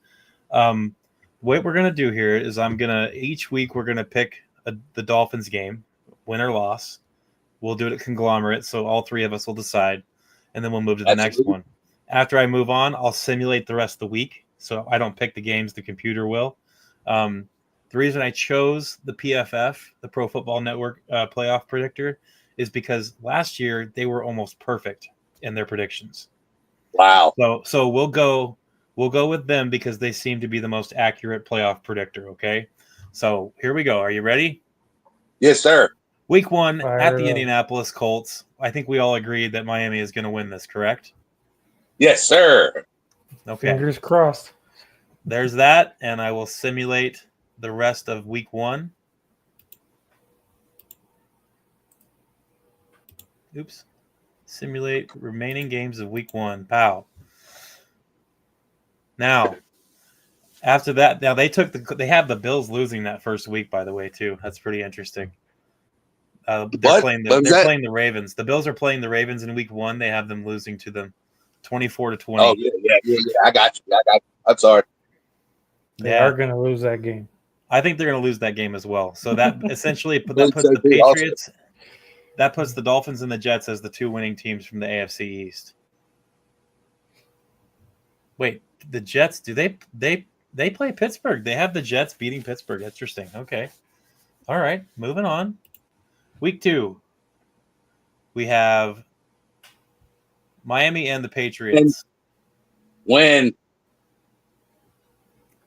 What we're gonna do here is each week we're gonna pick the Dolphins game, win or loss. We'll do it at conglomerate, so all three of us will decide, and then we'll move to the next one. After I move on, I'll simulate the rest of the week, so I don't pick the games; the computer will. The reason I chose the PFF, the Pro Football Network playoff predictor, is because last year they were almost perfect in their predictions. Wow! So we'll go with them because they seem to be the most accurate playoff predictor. Okay, so here we go. Are you ready? Yes, sir. Week 1 at the Indianapolis Colts. I think we all agreed that Miami is going to win this, correct? Yes, sir. Okay. Fingers crossed. There's that, and I will simulate the rest of week 1. Oops. Simulate remaining games of week 1. Pow. Now, after that, they have the Bills losing that first week, by the way, too. That's pretty interesting. They're playing the Ravens. The Bills are playing the Ravens in week 1. They have them losing to them 24-20. Oh, yeah. I got you. I'm sorry. They are going to lose that game. I think they're going to lose that game as well. So that essentially puts the Patriots, that puts the Dolphins and the Jets as the two winning teams from the AFC East. Wait, the Jets, do they play Pittsburgh? They have the Jets beating Pittsburgh. Interesting. Okay. All right, moving on. Week 2, we have Miami and the Patriots. Win.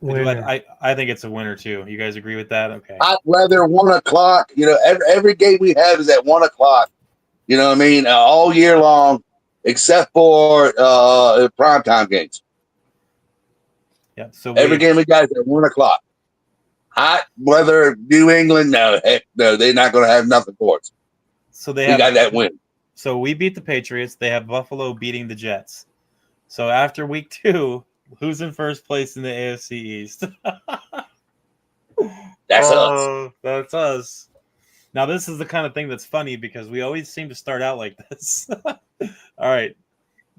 I think it's a winner too. You guys agree with that? Okay. Hot weather, 1:00. Every game we have is at 1:00. You know what I mean? All year long, except for primetime games. Yeah. So every game we got is at 1:00. Hot weather, New England. No, heck no, they're not going to have nothing for us. So we got that win. So we beat the Patriots. They have Buffalo beating the Jets. So after week 2, who's in first place in the AFC East? That's us. That's us. Now, this is the kind of thing that's funny because we always seem to start out like this. All right.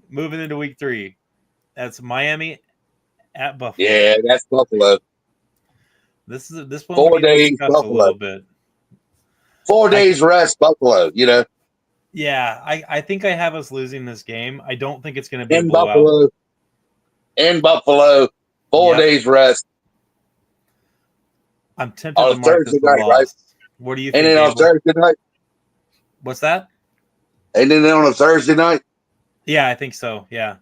Moving into week 3. That's Miami at Buffalo. Yeah, that's Buffalo. This one 4 days Buffalo a little bit. 4 days rest Buffalo, Yeah, I think I have us losing this game. I don't think it's going to be in Buffalo. In Buffalo, 4 days rest. I'm tempted to mark this a loss. Right? What do you think? And then on Thursday night. What's that? And then on a Thursday night. Yeah, I think so. Yeah.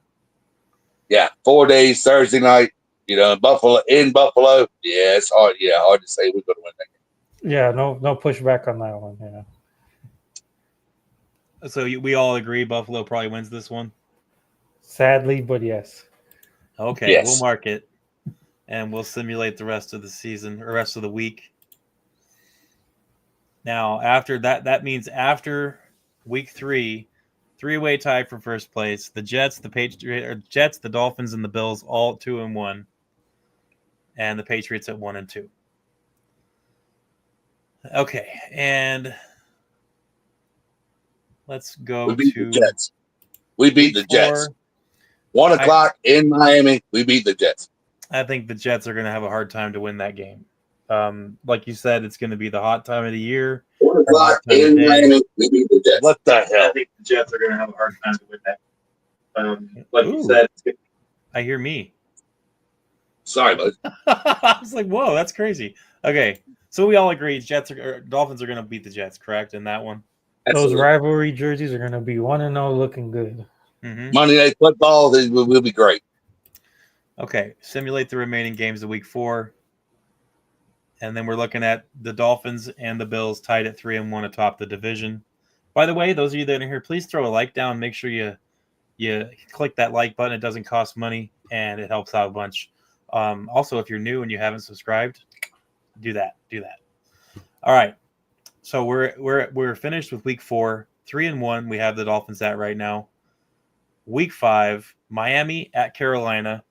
Yeah, 4 days Thursday night. Buffalo. Yeah, it's hard. Yeah, hard to say we're going to win that game. Yeah, no pushback on that one. Yeah. So we all agree Buffalo probably wins this one? Sadly, but yes. Okay, Yes. we'll mark it. And we'll simulate the rest of the season or rest of the week. Now, after that means after week 3, 3-way tie for first place. The Jets, the Dolphins, and the Bills all 2-1, and the Patriots at 1-2. Okay, and let's go We beat to the Jets. We beat the week Jets. 4. 1 o'clock in Miami. We beat the Jets. I think the Jets are going to have a hard time to win that game. Like you said, it's going to be the hot time of the year. 1 o'clock in Miami. We beat the Jets. What the hell? I think the Jets are going to have a hard time to win that. Like you said, I hear me. Sorry, bud. I was like, whoa, that's crazy. Okay, so we all agree Dolphins are going to beat the Jets, correct, in that one? Those rivalry jerseys are going to be 1-0 looking good. Mm-hmm. Monday Night Football will be great. Okay, simulate the remaining games of week 4. And then we're looking at the Dolphins and the Bills tied at 3-1 atop the division. By the way, those of you that are here, please throw a like down. Make sure you click that like button. It doesn't cost money, and it helps out a bunch. Also, if you're new and you haven't subscribed, do that. All right. So we're finished with week 4, 3-1. We have the Dolphins at right now. Week 5, Miami at Carolina.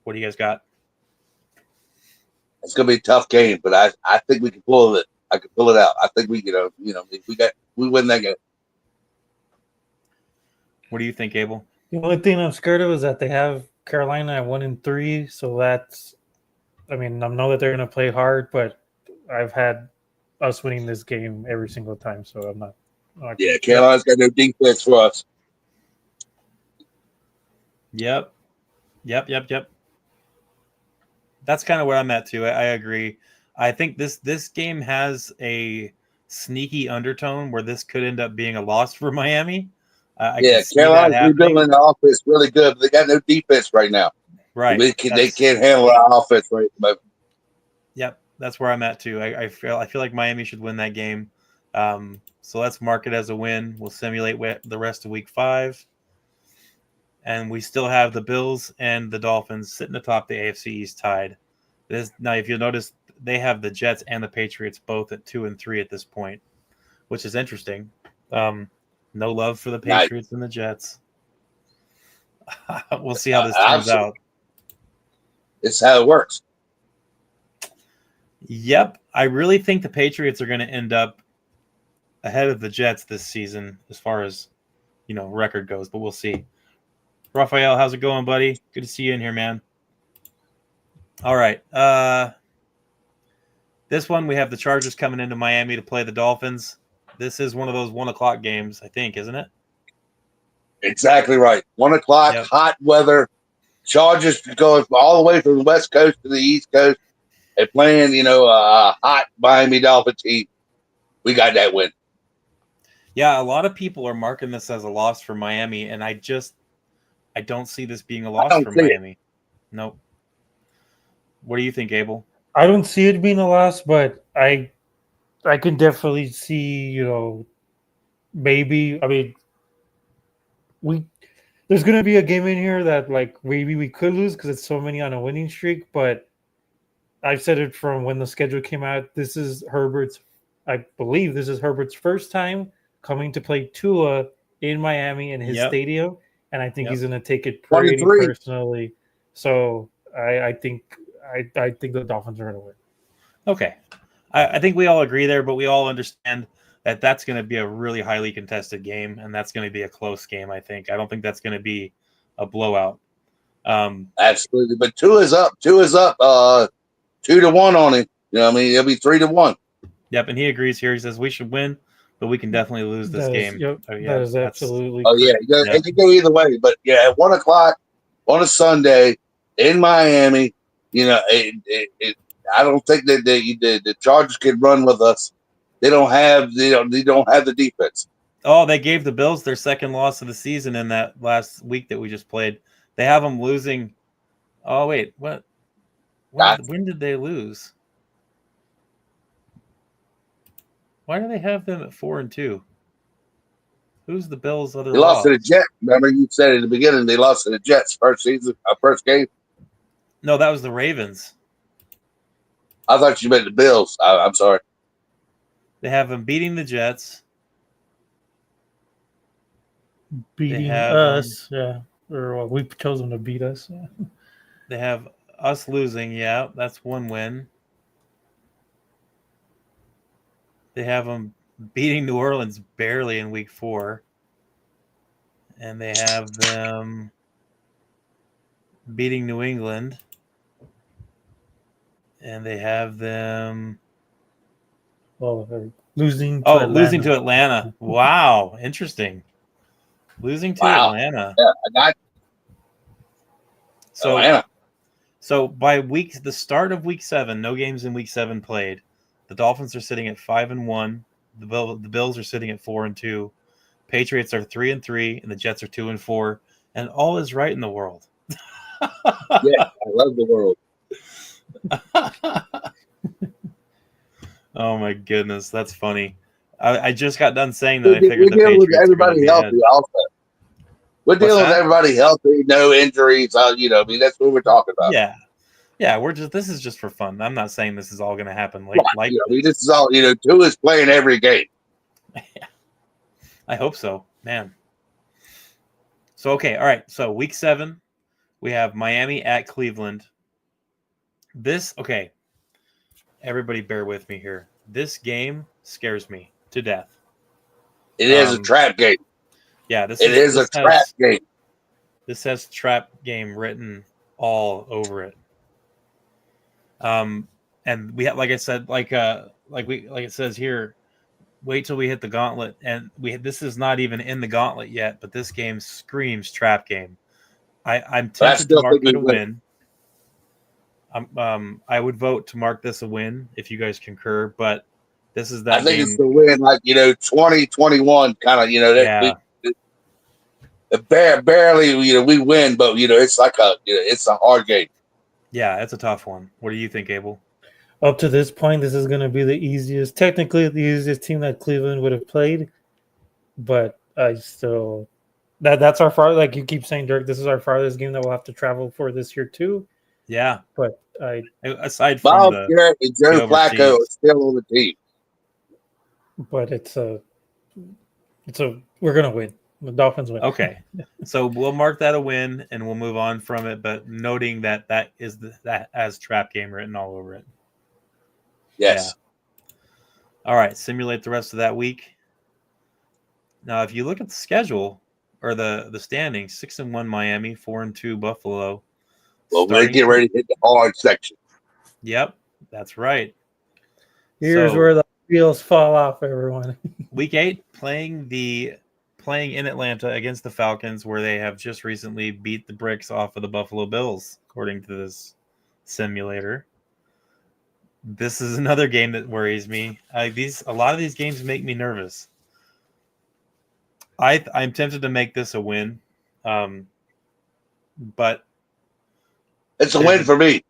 What do you guys got? It's going to be a tough game, but I think we can pull it. I can pull it out. I think we win that game. What do you think, Abel? The only thing I'm scared of is that they have Carolina at 1-3, so that's. I mean, I know that they're going to play hard, but I've had us winning this game every single time, so I'm not. Yeah, Carolina's got no defense for us. Yep. That's kind of where I'm at too. I agree. I think this game has a sneaky undertone where this could end up being a loss for Miami. Carolina's rebuilding the offense really good, but they got no defense right now. Right. They can't handle our offense right now. Yep, that's where I'm at too. I feel like Miami should win that game. So let's mark it as a win. We'll simulate the rest of week 5. And we still have the Bills and the Dolphins sitting atop the AFC East tied. Now, if you'll notice, they have the Jets and the Patriots both at 2 and 3 at this point, which is interesting. No love for the Patriots and the Jets. We'll see how this turns out. It's how it works. Yep. I really think the Patriots are going to end up ahead of the Jets this season as far as, record goes, but we'll see. Raphael, how's it going, buddy? Good to see you in here, man. All right. This one, we have the Chargers coming into Miami to play the Dolphins. This is one of those 1 o'clock games, I think, isn't it? Exactly right. 1 o'clock, hot weather. Chargers going all the way from the West Coast to the East Coast and playing, a hot Miami Dolphin team. We got that win. Yeah, a lot of people are marking this as a loss for Miami, and I don't see this being a loss for Miami. Nope. What do you think, Abel? I don't see it being a loss, but I can definitely see, maybe. I mean, there's going to be a game in here that maybe we could lose because it's so many on a winning streak. But I've said it from when the schedule came out. I believe this is Herbert's first time coming to play Tua in Miami in his stadium, and I think he's going to take it pretty personally. So I think the Dolphins are going to win. Okay. I think we all agree there, but we all understand that that's going to be a really highly contested game, and that's going to be a close game, I think. I don't think that's going to be a blowout. Absolutely. But two is up 2-1 on him. It'll be 3-1. Yep, and he agrees here. He says we should win, but we can definitely lose this game. Yep, that is absolutely it can go either way. But, at 1 o'clock on a Sunday in Miami, I don't think that the Chargers can run with us. They don't have the defense. Oh, they gave the Bills their second loss of the season in that last week that we just played. They have them losing. Oh wait, what? When did they lose? Why do they have them at 4-2? Who's the Bills' other They lost to the loss? Jets. Remember, you said at the beginning they lost to the Jets first game. No, that was the Ravens. I thought you meant the Bills. I'm sorry. They have them beating the Jets. Beating have, us, yeah. Or well, we chose them to beat us. Yeah. They have us losing. Yeah, that's one win. They have them beating New Orleans barely in week 4. And they have them beating New England. And they have them losing to Atlanta. Losing to Atlanta. Wow, interesting. Losing to Atlanta. Yeah, I got Atlanta. So by the start of week 7, no games in week 7 played. The Dolphins are sitting at 5-1. The Bills are sitting at 4-2. Patriots are 3-3, and the Jets are 2-4. And all is right in the world. Yeah, I love the world. Oh my goodness, that's funny. I just got done saying that. I We're figured the dealing with Patriots everybody healthy. Also, we're dealing with everybody healthy, no injuries. I mean, that's what we're talking about. Yeah. This is just for fun. I'm not saying this is all going to happen. This is all. Tua is playing every game. I hope so, man. So okay, all right. So week 7, we have Miami at Cleveland. Everybody bear with me here. This game scares me to death. It is a trap game. Yeah, this is a trap game. This has trap game written all over it. And we have, like I said, like it says here, wait till we hit the gauntlet, and this is not even in the gauntlet yet, but this game screams trap game. I'm tempted to mark it a win. I would vote to mark this a win if you guys concur, but this is that. I think game. it's the win, 2021 kind of. Barely, we win, but it's like it's a hard game. Yeah, it's a tough one. What do you think, Abel? Up to this point, this is going to be technically the easiest team that Cleveland would have played, but I still that's our far. Like you keep saying, Dirk, this is our farthest game that we'll have to travel for this year too. Yeah, but aside from Bob Garrett and Joe Flacco are still on the team. But we're gonna win. The Dolphins win. Okay, so we'll mark that a win and we'll move on from it. But noting that that has trap game written all over it. Yes. Yeah. All right. Simulate the rest of that week. Now, if you look at the schedule or the standings, 6-1 Miami, 4-2 Buffalo. Well, we're getting ready to hit the hard section. Yep, that's right. Here's where the wheels fall off, everyone. Week 8, playing in Atlanta against the Falcons, where they have just recently beat the bricks off of the Buffalo Bills, according to this simulator. This is another game that worries me. A lot of these games make me nervous. I'm tempted to make this a win, but it's a win for me.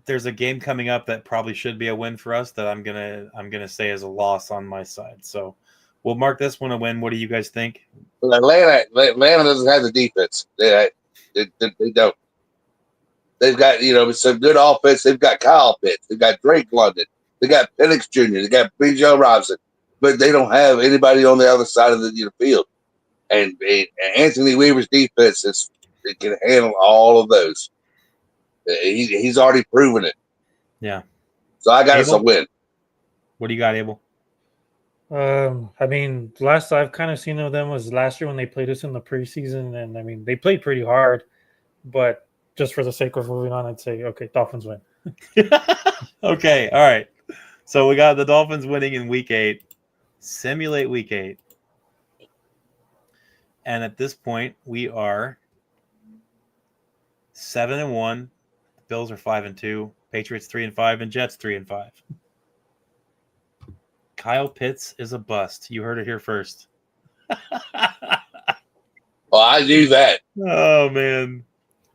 There's a game coming up that probably should be a win for us that I'm gonna say is a loss on my side. So we'll mark this one a win. What do you guys think? Well, Atlanta doesn't have the defense. They don't. They've got some good offense. They've got Kyle Pitts. They've got Drake London. They got Penix Jr. They got Bijan Robinson, but they don't have anybody on the other side of the field. And Anthony Weaver's defense can handle all of those. He's already proven it. Yeah. So I got us a win. What do you got, Abel? I mean, last I've kind of seen of them was last year when they played us in the preseason, and I mean they played pretty hard, but just for the sake of moving on, I'd say okay, Dolphins win. Okay, all right. So we got the Dolphins winning in week 8. Simulate week 8. And at this point, we are 7-1. Bills are 5-2. Patriots 3-5, and Jets 3-5. Kyle Pitts is a bust. You heard it here first. Well, I knew that. Oh man,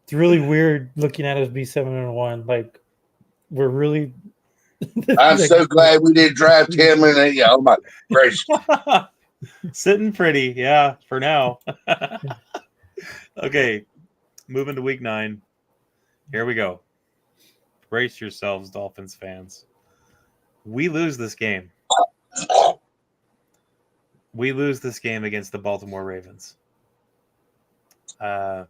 it's really weird looking at us be 7-1. Like we're really. I'm so glad we didn't draft him. And oh my gracious. Sitting pretty, yeah, for now. Okay, moving to week 9. Here we go. Brace yourselves, Dolphins fans. We lose this game. We lose this game against the Baltimore Ravens. Yeah,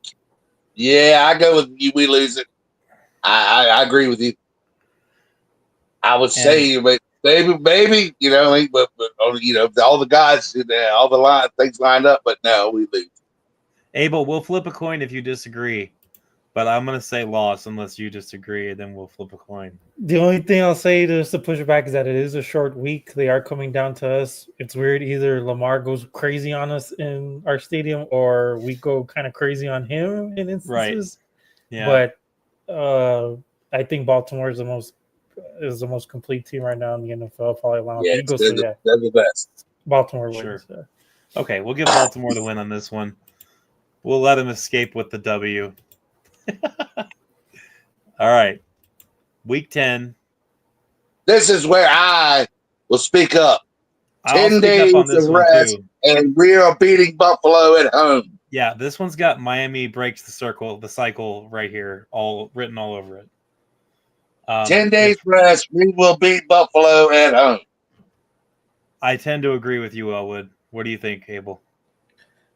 I go with you. We lose it. I agree with you. I would say, but maybe, you know, but you know, all the guys, all the things lined up, but no, we lose. Abel, we'll flip a coin if you disagree, but I'm going to say loss unless you disagree, and then we'll flip a coin. The only thing I'll say to push it back is that it is a short week. They are coming down to us. It's weird. Either Lamar goes crazy on us in our stadium, or we go kind of crazy on him in instances. Right. Yeah. But I think Baltimore is the most complete team right now in the NFL. Probably along with Eagles. They're the best. Baltimore Sure. wins. So. Okay, we'll give Baltimore the win on this one. We'll let them escape with the W. All right. Week 10. This is where I will speak up. I'll 10 speak days up on this of one rest, too. and we are beating Buffalo at home. Yeah, this one's got Miami breaks the cycle right here, all written all over it. 10 days rest, we will beat Buffalo at home. I tend to agree with you, Elwood. What do you think, Abel?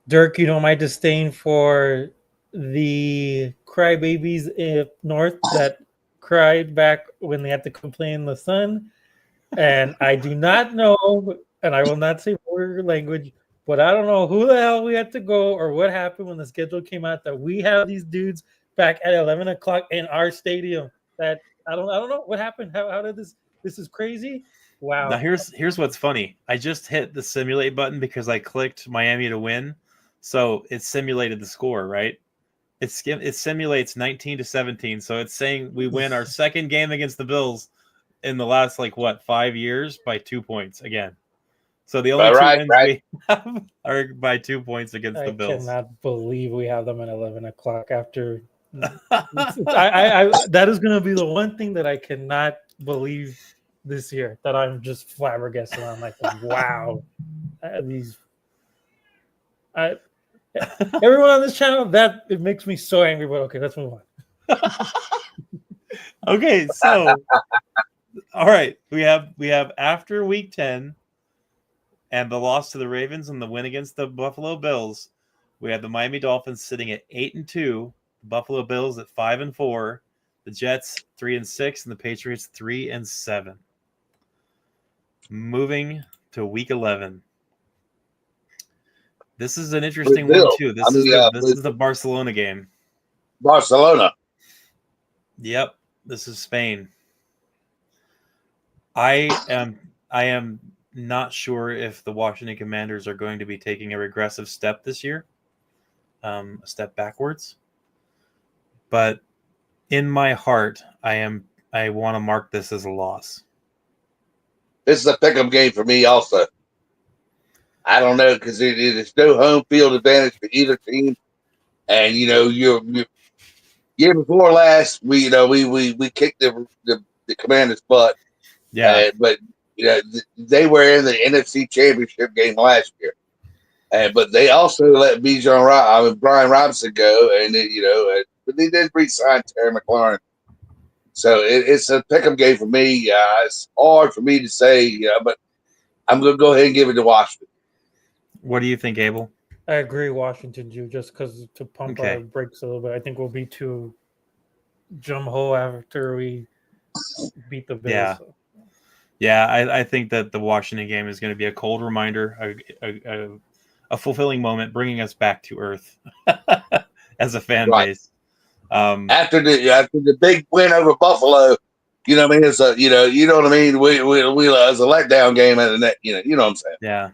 Dirk, you know my disdain for the crybabies up north that cried back when they had to complain in the sun. And I do not know, and I will not say vulgar language, but I don't know who the hell we had to go or what happened when the schedule came out that we have these dudes back at 11 o'clock in our stadium. That I don't know what happened. How did this is crazy. Wow. Now here's what's funny. I just hit the simulate button because I clicked Miami to win. So it simulated the score, right? It simulates 19-17. So it's saying we win our second game against the Bills in the last 5 years by 2 points again. So the only two wins we have are by 2 points against the Bills. I cannot believe we have them at 11 o'clock after. That is going to be the one thing that I cannot believe this year, that I'm just flabbergasted. I'm like, wow, everyone on this channel, that it makes me so angry. But okay, let's move on. Okay, so all right, we have after week 10 and the loss to the Ravens and the win against the Buffalo Bills, we have the Miami Dolphins sitting at 8-2, the Buffalo Bills at 5-4, the Jets 3-6, and the Patriots 3-7. Moving to week 11. This is an interesting one too. This is the Barcelona game. Barcelona. Yep, this is Spain. I am not sure if the Washington Commanders are going to be taking a regressive step this year, a step backwards. But in my heart, I want to mark this as a loss. This is a pick'em game for me, also. I don't know, because there's no home field advantage for either team, and year before last, we kicked the Commanders' butt. Yeah, but they were in the NFC Championship game last year, but they also let Brian Robinson go, and but they did re-sign Terry McLaurin. So it's a pick'em game for me. It's hard for me to say, but I'm going to go ahead and give it to Washington. What do you think, Abel? I agree, Washington, just because to pump our brakes a little bit. I think we'll be too jumbo after we beat the Bills. Yeah. So. Yeah, I think that the Washington game is going to be a cold reminder, a fulfilling moment, bringing us back to earth as a fan base. After the big win over Buffalo, you know what I mean? It's you know what I mean? We as a letdown game at the net, you know what I'm saying? Yeah,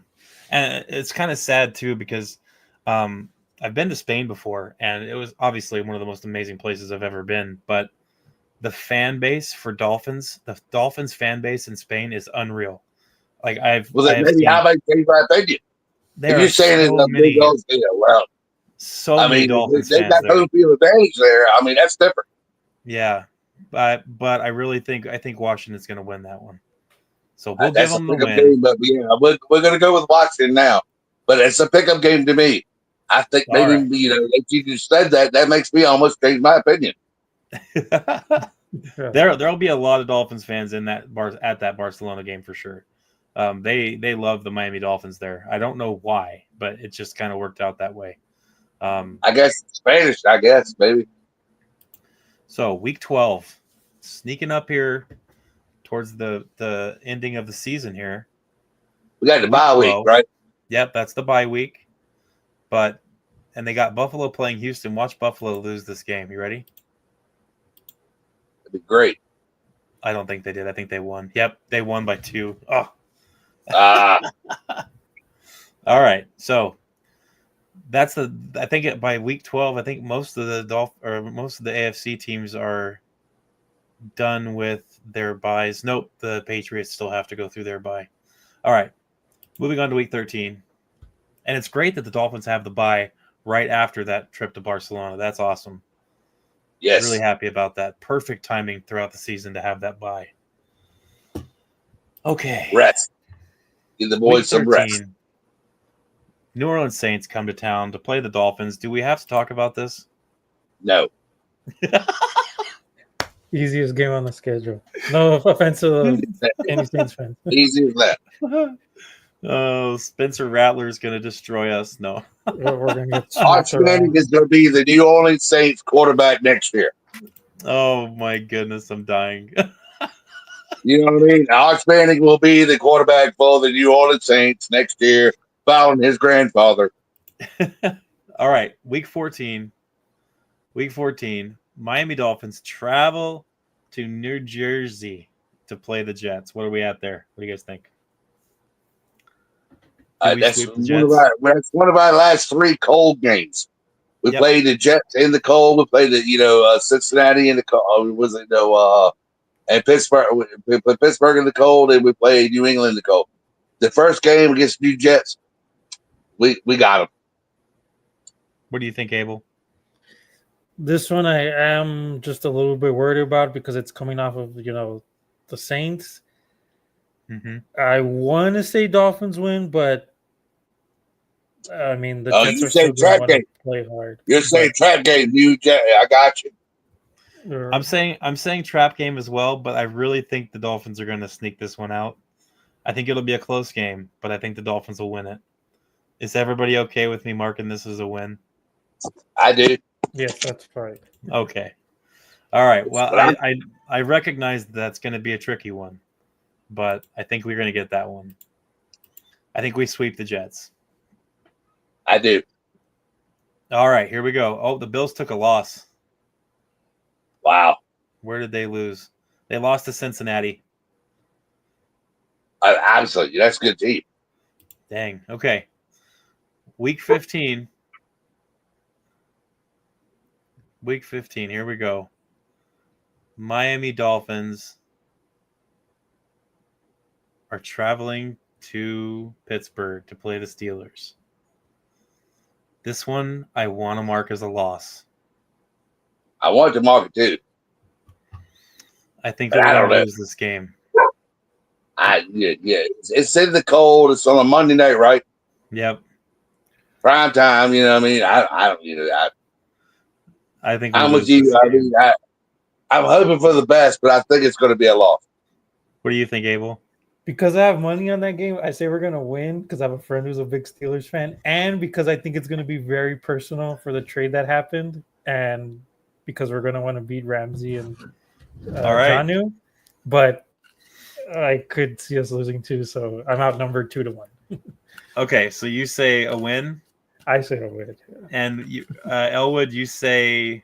and it's kind of sad too because I've been to Spain before, and it was obviously one of the most amazing places I've ever been, but the fan base for Dolphins, the Dolphins fan base in Spain is unreal. Like maybe how about 25 opinion? If you're saying it's a big Dolphins, well, many Dolphins they got home field advantage there. I mean, that's different. Yeah, but I really think Washington's going to win that one. So we'll give them the win. But yeah, we're going to go with Washington now. but it's a pickup game to me. I think maybe if you just said that, that makes me almost change my opinion. There'll be a lot of Dolphins fans at that Barcelona game for sure. They love the Miami Dolphins there. I don't know why, but it just kind of worked out that way. I guess Spanish. I guess maybe. So week 12, sneaking up here towards the ending of the season here. We got the bye week, right? Yep, that's the bye week. And they got Buffalo playing Houston. Watch Buffalo lose this game. You ready? That'd be great. I don't think they did. I think they won. Yep, they won by 2. Oh. All right. So that's I think by week 12, I think most of the AFC teams are done with their buys. Nope, the Patriots still have to go through their bye. All right. Moving on to week 13. And it's great that the Dolphins have the bye right after that trip to Barcelona. That's awesome. Yes. Really happy about that. Perfect timing throughout the season to have that bye. Okay. Rest. Give the boys some rest. New Orleans Saints come to town to play the Dolphins. Do we have to talk about this? No. Easiest game on the schedule. No offense to any Saints fans. Easy as that. Oh, Spencer Rattler is going to destroy us. No. We're going to get Arch Manning is going to be the New Orleans Saints quarterback next year. Oh, my goodness. I'm dying. You know what I mean? Arch Manning will be the quarterback for the New Orleans Saints next year, following his grandfather. All right. Week 14. Miami Dolphins travel to New Jersey to play the Jets. What are we at there? What do you guys think? That's one of our last 3 cold games. We played the Jets in the cold. We played the Cincinnati in the cold. And Pittsburgh. We put Pittsburgh in the cold, and we played New England in the cold. The first game against New Jets, we got them. What do you think, Abel? This one I am just a little bit worried about because it's coming off of the Saints. Mm-hmm. I want to say Dolphins win, but I mean the Jets you are still going to play hard. You're saying trap game, New Jet. I got you. I'm saying trap game as well, but I really think the Dolphins are going to sneak this one out. I think it'll be a close game, but I think the Dolphins will win it. Is everybody okay with me marking this as a win? I do. Yes, that's right. Okay. All right. Well, I recognize that's going to be a tricky one, but I think we're going to get that one. I think we sweep the Jets. I do. All right, here we go. Oh, the Bills took a loss. Wow. Where did they lose? They lost to Cincinnati. Absolutely. That's a good team. Dang. Okay. Week 15. Here we go. Miami Dolphins are traveling to Pittsburgh to play the Steelers. This one I want to mark as a loss. I want to mark it too. I think they're going to lose this game. It's in the cold. It's on a Monday night, right? Yep. Prime time. You know what I mean? I think I'm with you. I'm hoping for the best, but I think it's going to be a loss. What do you think, Abel? Because I have money on that game, I say we're going to win because I have a friend who's a big Steelers fan, and because I think it's going to be very personal for the trade that happened, and because we're going to want to beat Ramsey and Jonnu. But I could see us losing too, so I'm outnumbered 2-1. Okay, so you say a win? I say a win. And you, Elwood, you say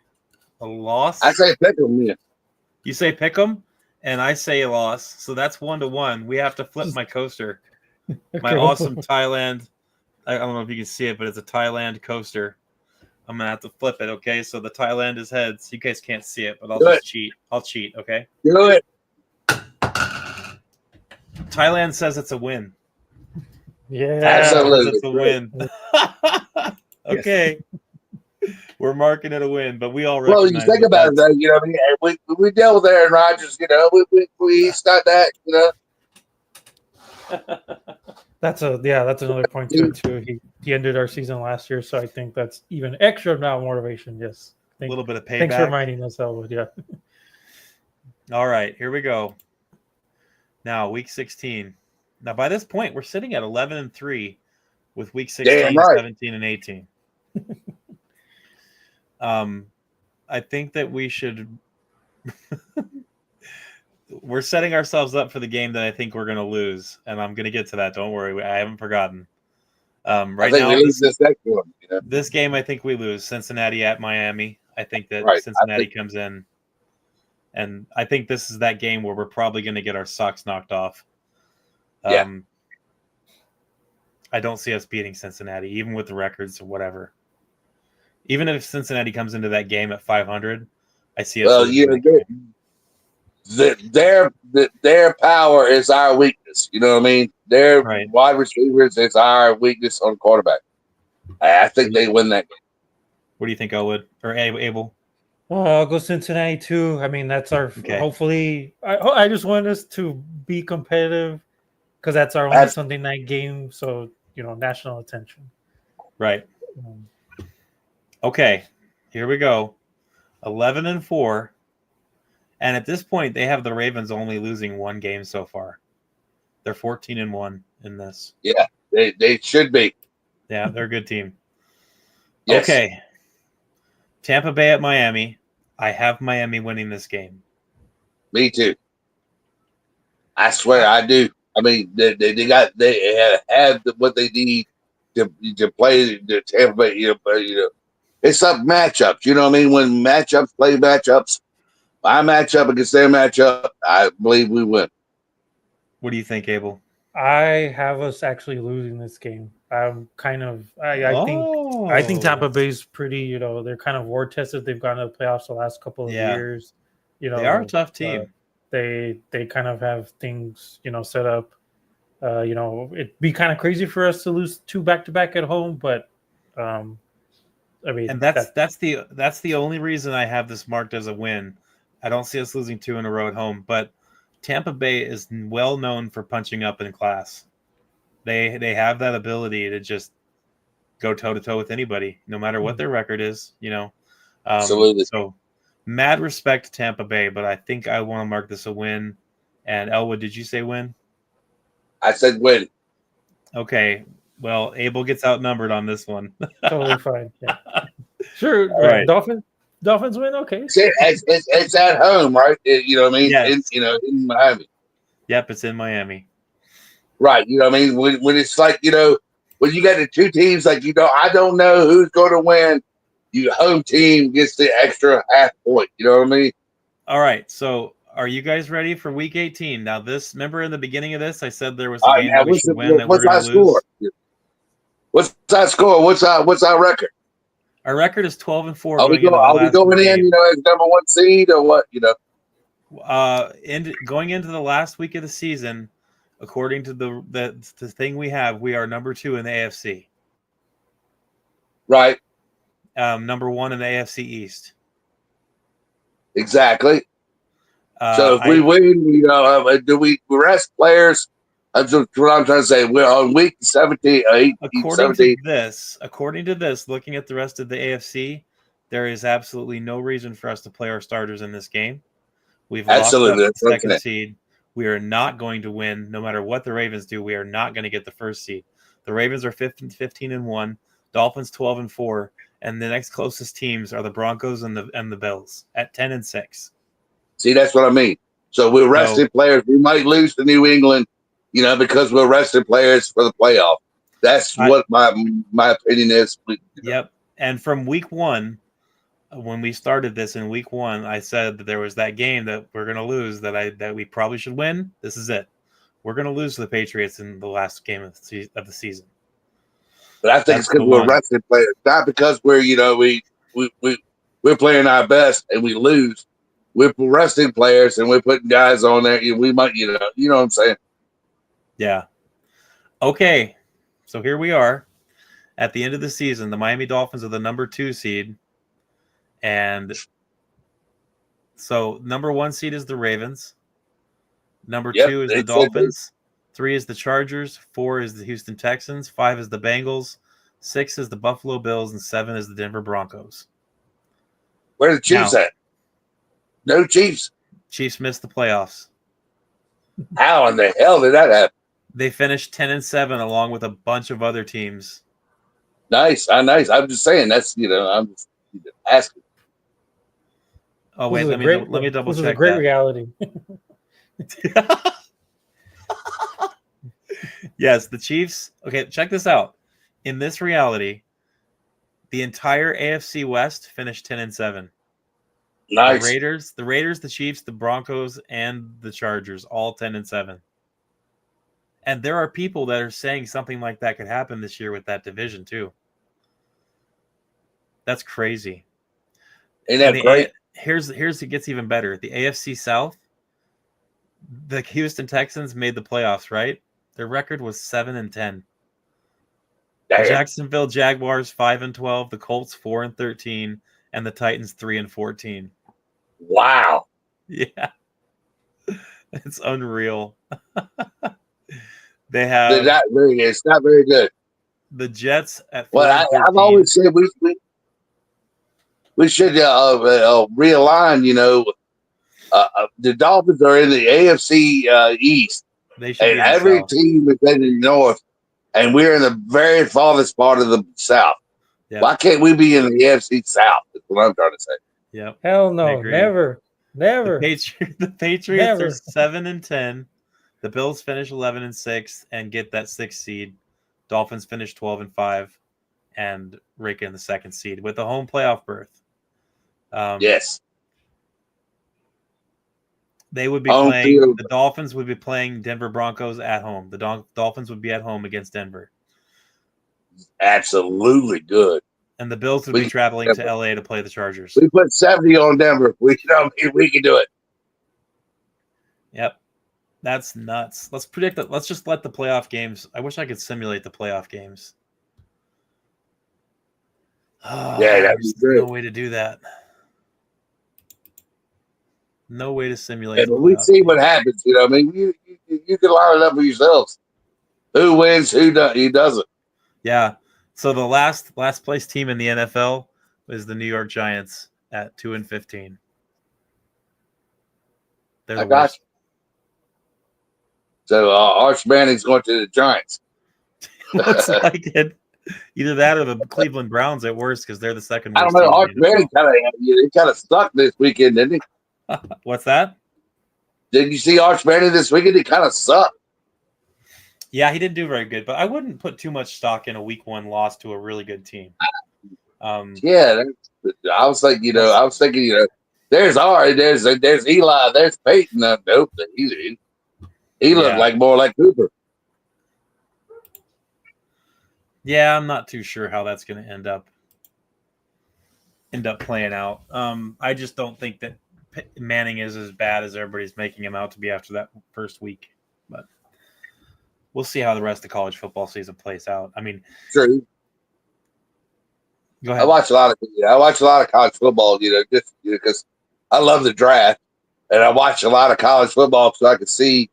a loss? I say pick 'em, yeah. You say pick 'em, and I say a loss. So that's 1-1. We have to flip my coaster. My awesome Thailand. I don't know if you can see it, but it's a Thailand coaster. I'm gonna have to flip it. Okay, so the Thailand is heads. You guys can't see it, but I'll just cheat. I'll cheat. Okay. Do it. Thailand says it's a win. Yeah, absolutely, it's a win. Okay, we're marking it a win, but we all recognize. Well, you think about it, though. You know, we dealt with Aaron Rodgers. You know, we not that. You know. That's another point to it too. He ended our season last year, so I think that's even extra now motivation. Yes, A little bit of payback. Thanks for reminding us, Elwood. Yeah. All right, here we go. Now, week 16. Now, by this point, we're sitting at 11-3 with week 16, right. 17, and 18. I think that we should. We're setting ourselves up for the game that I think we're going to lose, and I'm going to get to that. Don't worry, I haven't forgotten. Right now, we lose this next one. You know? This game, I think we lose. Cincinnati at Miami. I think that Right. Cincinnati comes in, and I think this is that game where we're probably going to get our socks knocked off. Yeah. I don't see us beating Cincinnati, even with the records or whatever. Even if Cincinnati comes into that game at 500, I see us. Well, their power is our weakness. You know what I mean? Their wide receivers is our weakness on quarterback. I think they win that game. What do you think, Elwood or Abel? I'll go Cincinnati too. I mean, that's our hopefully. I just want us to be competitive because that's our only Sunday night game. So national attention. Right. Okay, here we go. 11-4. And at this point, they have the Ravens only losing one game so far. They're 14-1 in this. Yeah, they should be. Yeah, they're a good team. Yes. Okay. Tampa Bay at Miami. I have Miami winning this game. Me too. I swear I do. I mean, they have what they need to play the Tampa Bay. It's up matchups. You know what I mean? When matchups play matchups. I match up against their matchup. I believe we win. What do you think, Abel? I have us actually losing this game. I'm kind of. I think Tampa Bay's pretty. They're kind of war tested. They've gone to the playoffs the last couple of years. They are a tough team. They kind of have things set up. It'd be kind of crazy for us to lose 2 back-to-back at home, but I mean, and that's the only reason I have this marked as a win. I don't see us losing 2 in a row at home, but Tampa Bay is well known for punching up in class. They have that ability to just go toe-to-toe with anybody, no matter what their record is, Absolutely. So mad respect to Tampa Bay, but I think I want to mark this a win. And Elwood, did you say win? I said win. Okay. Well, Abel gets outnumbered on this one. Totally fine. Yeah. Sure. Right. Dolphins win. Okay. It's at home, right? You know what I mean? Yes. In Miami. Yep, it's in Miami. Right. You know what I mean? When it's like, when you got the two teams, like, I don't know who's going to win. Your home team gets the extra half point. You know what I mean? All right. So are you guys ready for week 18? Now, remember in the beginning of this, I said there was a game that we should win that we're going to lose. What's our score? What's our record? Our record is 12-4. Are we going in, as number 1 seed or what? Going into the last week of the season, according to the thing we have, we are number 2 in the AFC. Right. Number 1 in the AFC East. Exactly. So if we win, do we rest players? That's what I'm trying to say. We're on week 17, 18, according 17. To this, looking at the rest of the AFC, there is absolutely no reason for us to play our starters in this game. We've lost the second seed. We are not going to win, no matter what the Ravens do. We are not going to get the first seed. The Ravens are 15-1, Dolphins 12-4, and the next closest teams are the Broncos and the Bills at 10-6. See, that's what I mean. So we're resting players. We might lose to New England, because we're resting players for the playoff. That's what my opinion is. Yep. And from week 1, when we started this in week 1, I said that there was that game that we're going to lose that we probably should win. This is it. We're going to lose to the Patriots in the last game of the season. But I think it's because we're resting players, not because we're playing our best and we lose. We're resting players and we're putting guys on there. We might, you know what I'm saying? Yeah. Okay. So here we are at the end of the season. The Miami Dolphins are the number 2 seed. And so number 1 seed is the Ravens. Number 2 is the Dolphins. 3 is the Chargers. 4 is the Houston Texans. 5 is the Bengals. 6 is the Buffalo Bills, and 7 is the Denver Broncos. Where are the Chiefs at? No Chiefs. Chiefs missed the playoffs. How in the hell did that happen? They finished 10-7 along with a bunch of other teams. Nice. Nice. I'm just saying that's I'm just asking. Oh wait, let me double check. This is a great reality. Yes, the Chiefs. Okay, check this out. In this reality, the entire AFC West finished 10-7. Nice. The Raiders, the Chiefs, the Broncos, and the Chargers, all 10-7. And there are people that are saying something like that could happen this year with that division too. That's crazy. Ain't that great? Here's it gets even better. The AFC South, the Houston Texans made the playoffs, right? Their record was 7-10. The Jacksonville Jaguars 5-12, the Colts 4-13, and the Titans 3-14. Wow. Yeah. It's unreal. They have it's not very good. The Jets at 4-13. Well, I've always said we should realign. The Dolphins are in the AFC East, they should and every team is in the North, and we're in the very farthest part of the South. Yep. Why can't we be in the AFC South? That's what I'm trying to say. Yep. Hell no, never. The Patriots are 7-10. The Bills finish 11-6 and get that 6th seed. Dolphins finish 12-5 and rake in the 2nd seed with a home playoff berth. Yes. They would be playing. The Dolphins would be playing Denver Broncos at home. The Dolphins would be at home against Denver. Absolutely good. And the Bills would be traveling to LA to play the Chargers. We put 70 on Denver. We can do it. Yep. That's nuts. Let's predict that. Let's just let the playoff games. I wish I could simulate the playoff games. Yeah, that'd be great. No way to do that. No way to simulate. Yeah, but we see what happens. You can line it up for yourselves. Who wins? Who doesn't? Yeah. So the last place team in the NFL is the New York Giants at 2-15. I got you. So Arch Manning's going to the Giants. Looks like it. Either that or the Cleveland Browns at worst because they're the second worst. I don't know. Arch Manning kind of sucked this weekend, didn't he? What's that? Did you see Arch Manning this weekend? He kind of sucked. Yeah, he didn't do very good, but I wouldn't put too much stock in a week 1 loss to a really good team. Yeah, I was thinking, there's Eli, there's Peyton. Nope, he looked like more like Cooper. Yeah, I'm not too sure how that's going to end up playing out. I just don't think that Manning is as bad as everybody's making him out to be after that first week. But we'll see how the rest of college football season plays out. I mean, true. Go ahead. I watch a lot of college football, just because I love the draft, and I watch a lot of college football so I can see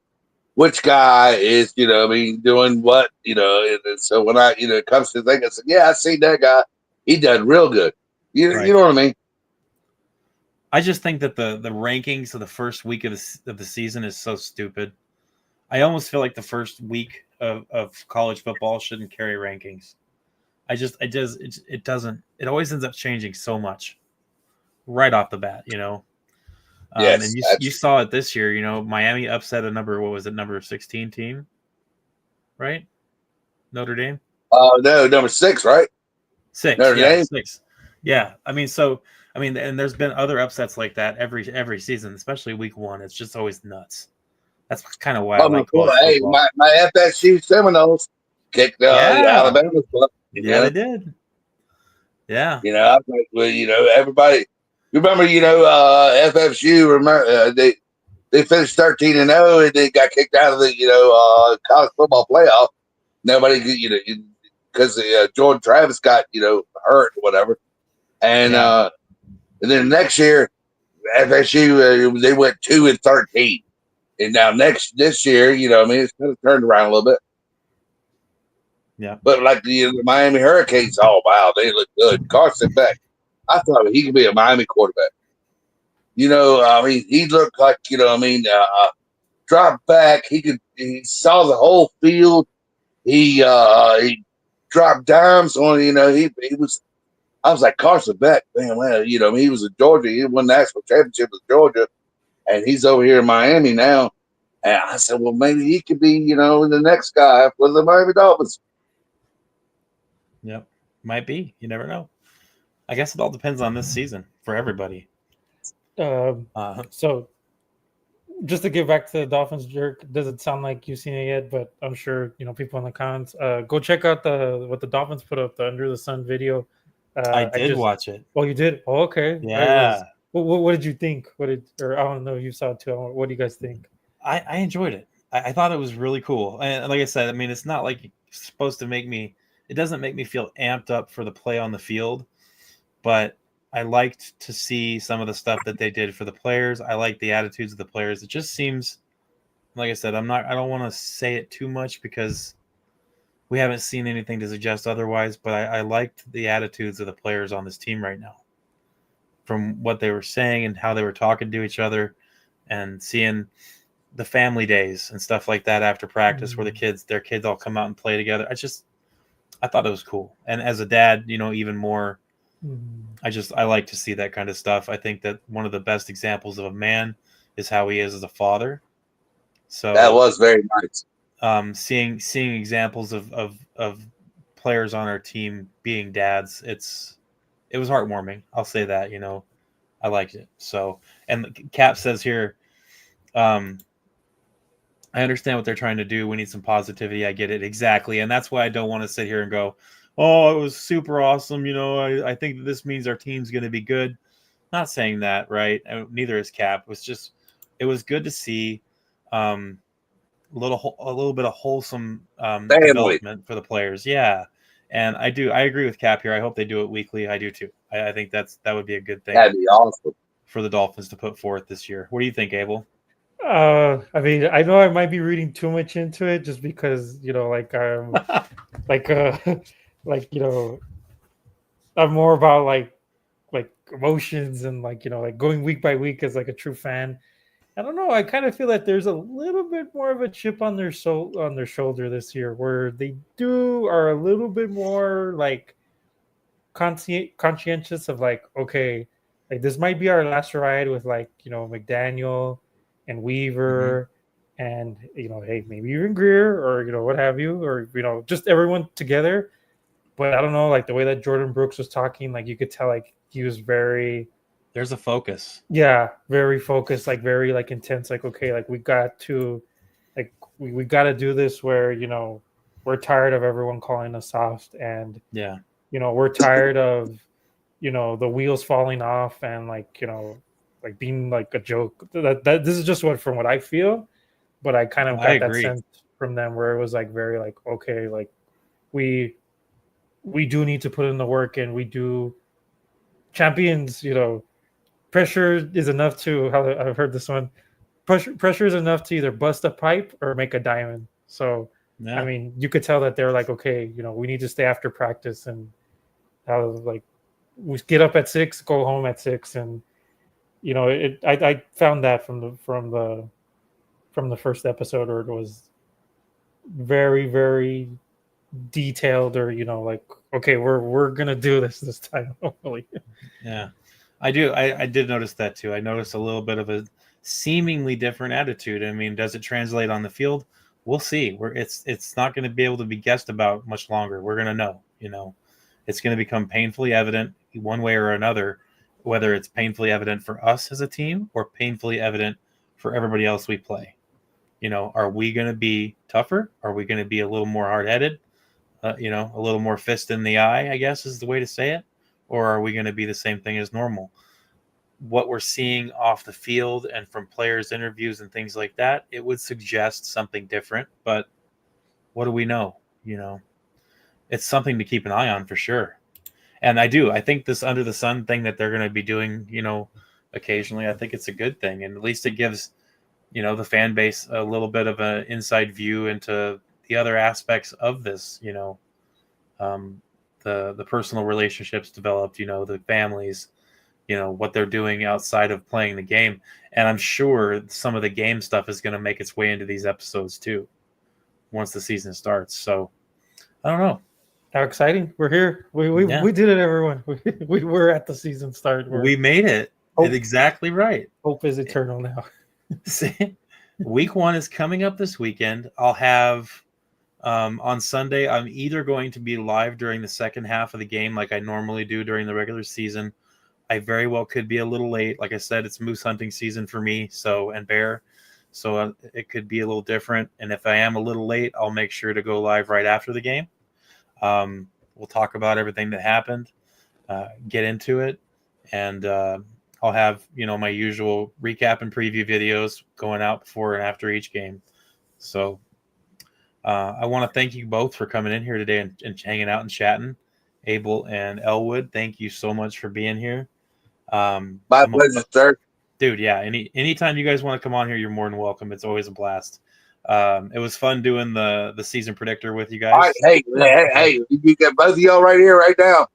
which guy is, doing what, and so when it comes to things, I say, yeah, I see that guy. He done real good. You know what I mean? I just think that the rankings of the first week of the season is so stupid. I almost feel like the first week of college football shouldn't carry rankings. It doesn't. It always ends up changing so much right off the bat, Yes, and you saw it this year. Miami upset a number 16 team, right? Notre Dame. No, number 6, right? 6. Notre Dame. 6. Yeah, and there's been other upsets like that every season, especially week 1. It's just always nuts. That's kind of why I like college football. My FSU Seminoles kicked Alabama's butt. Yeah, they did. Yeah. I was like, well, everybody. You remember, FSU. Remember, they finished 13-0, and they got kicked out of the college football playoff. Nobody, because Jordan Travis got hurt or whatever, and then next year FSU they went 2-13. And now this year, it's kind of turned around a little bit. Yeah. But like the Miami Hurricanes, oh wow, they look good. Carson Beck, I thought he could be a Miami quarterback. He looked like, dropped back. He saw the whole field. He dropped dimes on, he was, I was like, Carson Beck, man, he was in Georgia. He won the national championship with Georgia, and he's over here in Miami now. And I said, well, maybe he could be, the next guy for the Miami Dolphins. Yep. Might be. You never know. I guess it all depends on this season for everybody. So just to get back to the Dolphins jerk, doesn't sound like you've seen it yet, but I'm sure people in the comments go check out what the Dolphins put up, the Under the Sun video. I did watch it. Oh, you did? Oh, okay. Yeah. What did you think? Or I don't know, you saw it too. What do you guys think? I enjoyed it. I thought it was really cool. And like I said, I mean, it's not like it's supposed to it doesn't make me feel amped up for the play on the field, but I liked to see some of the stuff that they did for the players. I like the attitudes of the players. It just seems, like I said, I don't want to say it too much because we haven't seen anything to suggest otherwise, but I liked the attitudes of the players on this team right now from what they were saying and how they were talking to each other and seeing the family days and stuff like that after practice where their kids all come out and play together. I thought it was cool. And as a dad, even more, I like to see that kind of stuff. I think that one of the best examples of a man is how he is as a father. So that was very nice. Seeing examples of players on our team being dads, it was heartwarming. I'll say that, I liked it. So, and Cap says here, I understand what they're trying to do. We need some positivity. I get it. Exactly. And that's why I don't want to sit here and go, oh, it was super awesome. I think that this means our team's going to be good. Not saying that, right? Neither is Cap. It was good to see a little bit of wholesome development for the players. Yeah. And I agree with Cap here. I hope they do it weekly. I do too. I think that would be a good thing. That'd be awesome for the Dolphins to put forth this year. What do you think, Abel? I mean, I know I might be reading too much into it just because, I'm I'm more about like emotions and like going week by week as like a true fan. I don't know. I kind of feel that there's a little bit more of a chip on their shoulder this year, where they are a little bit more like conscientious of like, okay, like this might be our last ride with like McDaniel and Weaver, and hey, maybe even Greer or what have you, or just everyone together. But I don't know, like the way that Jordan Brooks was talking, like you could tell like he was very. There's a focus. Yeah, very focused, like very like intense. Like okay, like we got to, like we got to do this. Where we're tired of everyone calling us soft, and yeah, we're tired of the wheels falling off and like like being like a joke. That this is just from what I feel, but I kind of got that sense from them where it was like very like okay, like we do need to put in the work, and we do champions. Pressure is enough to I've heard this one. Pressure is enough to either bust a pipe or make a diamond. So yeah. I mean, you could tell that they're like okay, we need to stay after practice, and like we get up at 6, go home at 6, and I found that from the first episode, where it was very, very detailed, or like okay, we're gonna do this time, hopefully. Yeah, I do. I did notice that too. I noticed a little bit of a seemingly different attitude. I mean, does it translate on the field? We'll see. It's not going to be able to be guessed about much longer. We're going to know. It's going to become painfully evident one way or another, whether it's painfully evident for us as a team or painfully evident for everybody else we play. Are we going to be tougher? Are we going to be a little more hard-headed? A little more fist in the eye, I guess is the way to say it. Or are we going to be the same thing as normal? What we're seeing off the field and from players' interviews and things like that, it would suggest something different. But what do we know? It's something to keep an eye on for sure. And I think this Under the Sun thing that they're going to be doing, occasionally, I think it's a good thing. And at least it gives the fan base a little bit of an inside view into the other aspects of this, the personal relationships developed, the families, what they're doing outside of playing the game. And I'm sure some of the game stuff is going to make its way into these episodes too, once the season starts. So I don't know. How exciting. We're here. We did it, everyone. We were at the season start. We made it. Exactly right. Hope is eternal now. See, week 1 is coming up this weekend. I'll have on Sunday, I'm either going to be live during the second half of the game like I normally do during the regular season. I very well could be a little late. Like I said, it's moose hunting season for me, and bear. So it could be a little different. And if I am a little late, I'll make sure to go live right after the game. We'll talk about everything that happened, get into it, and I'll have, my usual recap and preview videos going out before and after each game. So I want to thank you both for coming in here today and hanging out and chatting. Abel and Elwood, thank you so much for being here. My pleasure, sir. Dude, yeah. Anytime you guys want to come on here, you're more than welcome. It's always a blast. It was fun doing the season predictor with you guys. All right, hey, you got both of y'all right here, right now.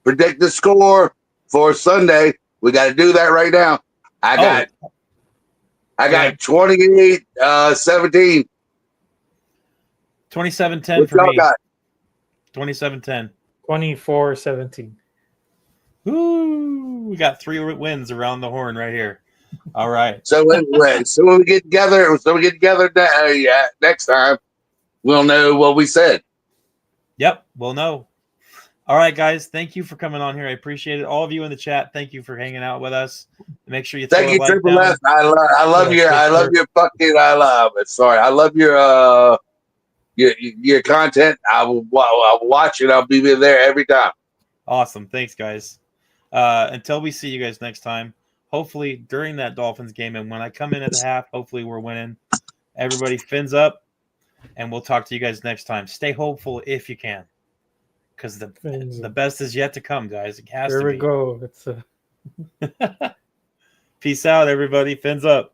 Predict the score for Sunday. We got to do that right now. I got 28-17. 27-10 for me. 27-10. 24-17. Ooh, we got 3 wins around the horn right here. All right. So when we get together, next time, we'll know what we said. Yep, we'll know. All right, guys. Thank you for coming on here. I appreciate it. All of you in the chat, thank you for hanging out with us. Make sure you thank you, Triple S. I love your content. I'll watch it. I'll be there every time. Awesome. Thanks, guys. Until we see you guys next time, hopefully during that Dolphins game, and when I come in at the half, hopefully we're winning. Everybody fins up, and we'll talk to you guys next time. Stay hopeful if you can, because the best is yet to come, guys. It has to be. There we go. Peace out, everybody. Fins up.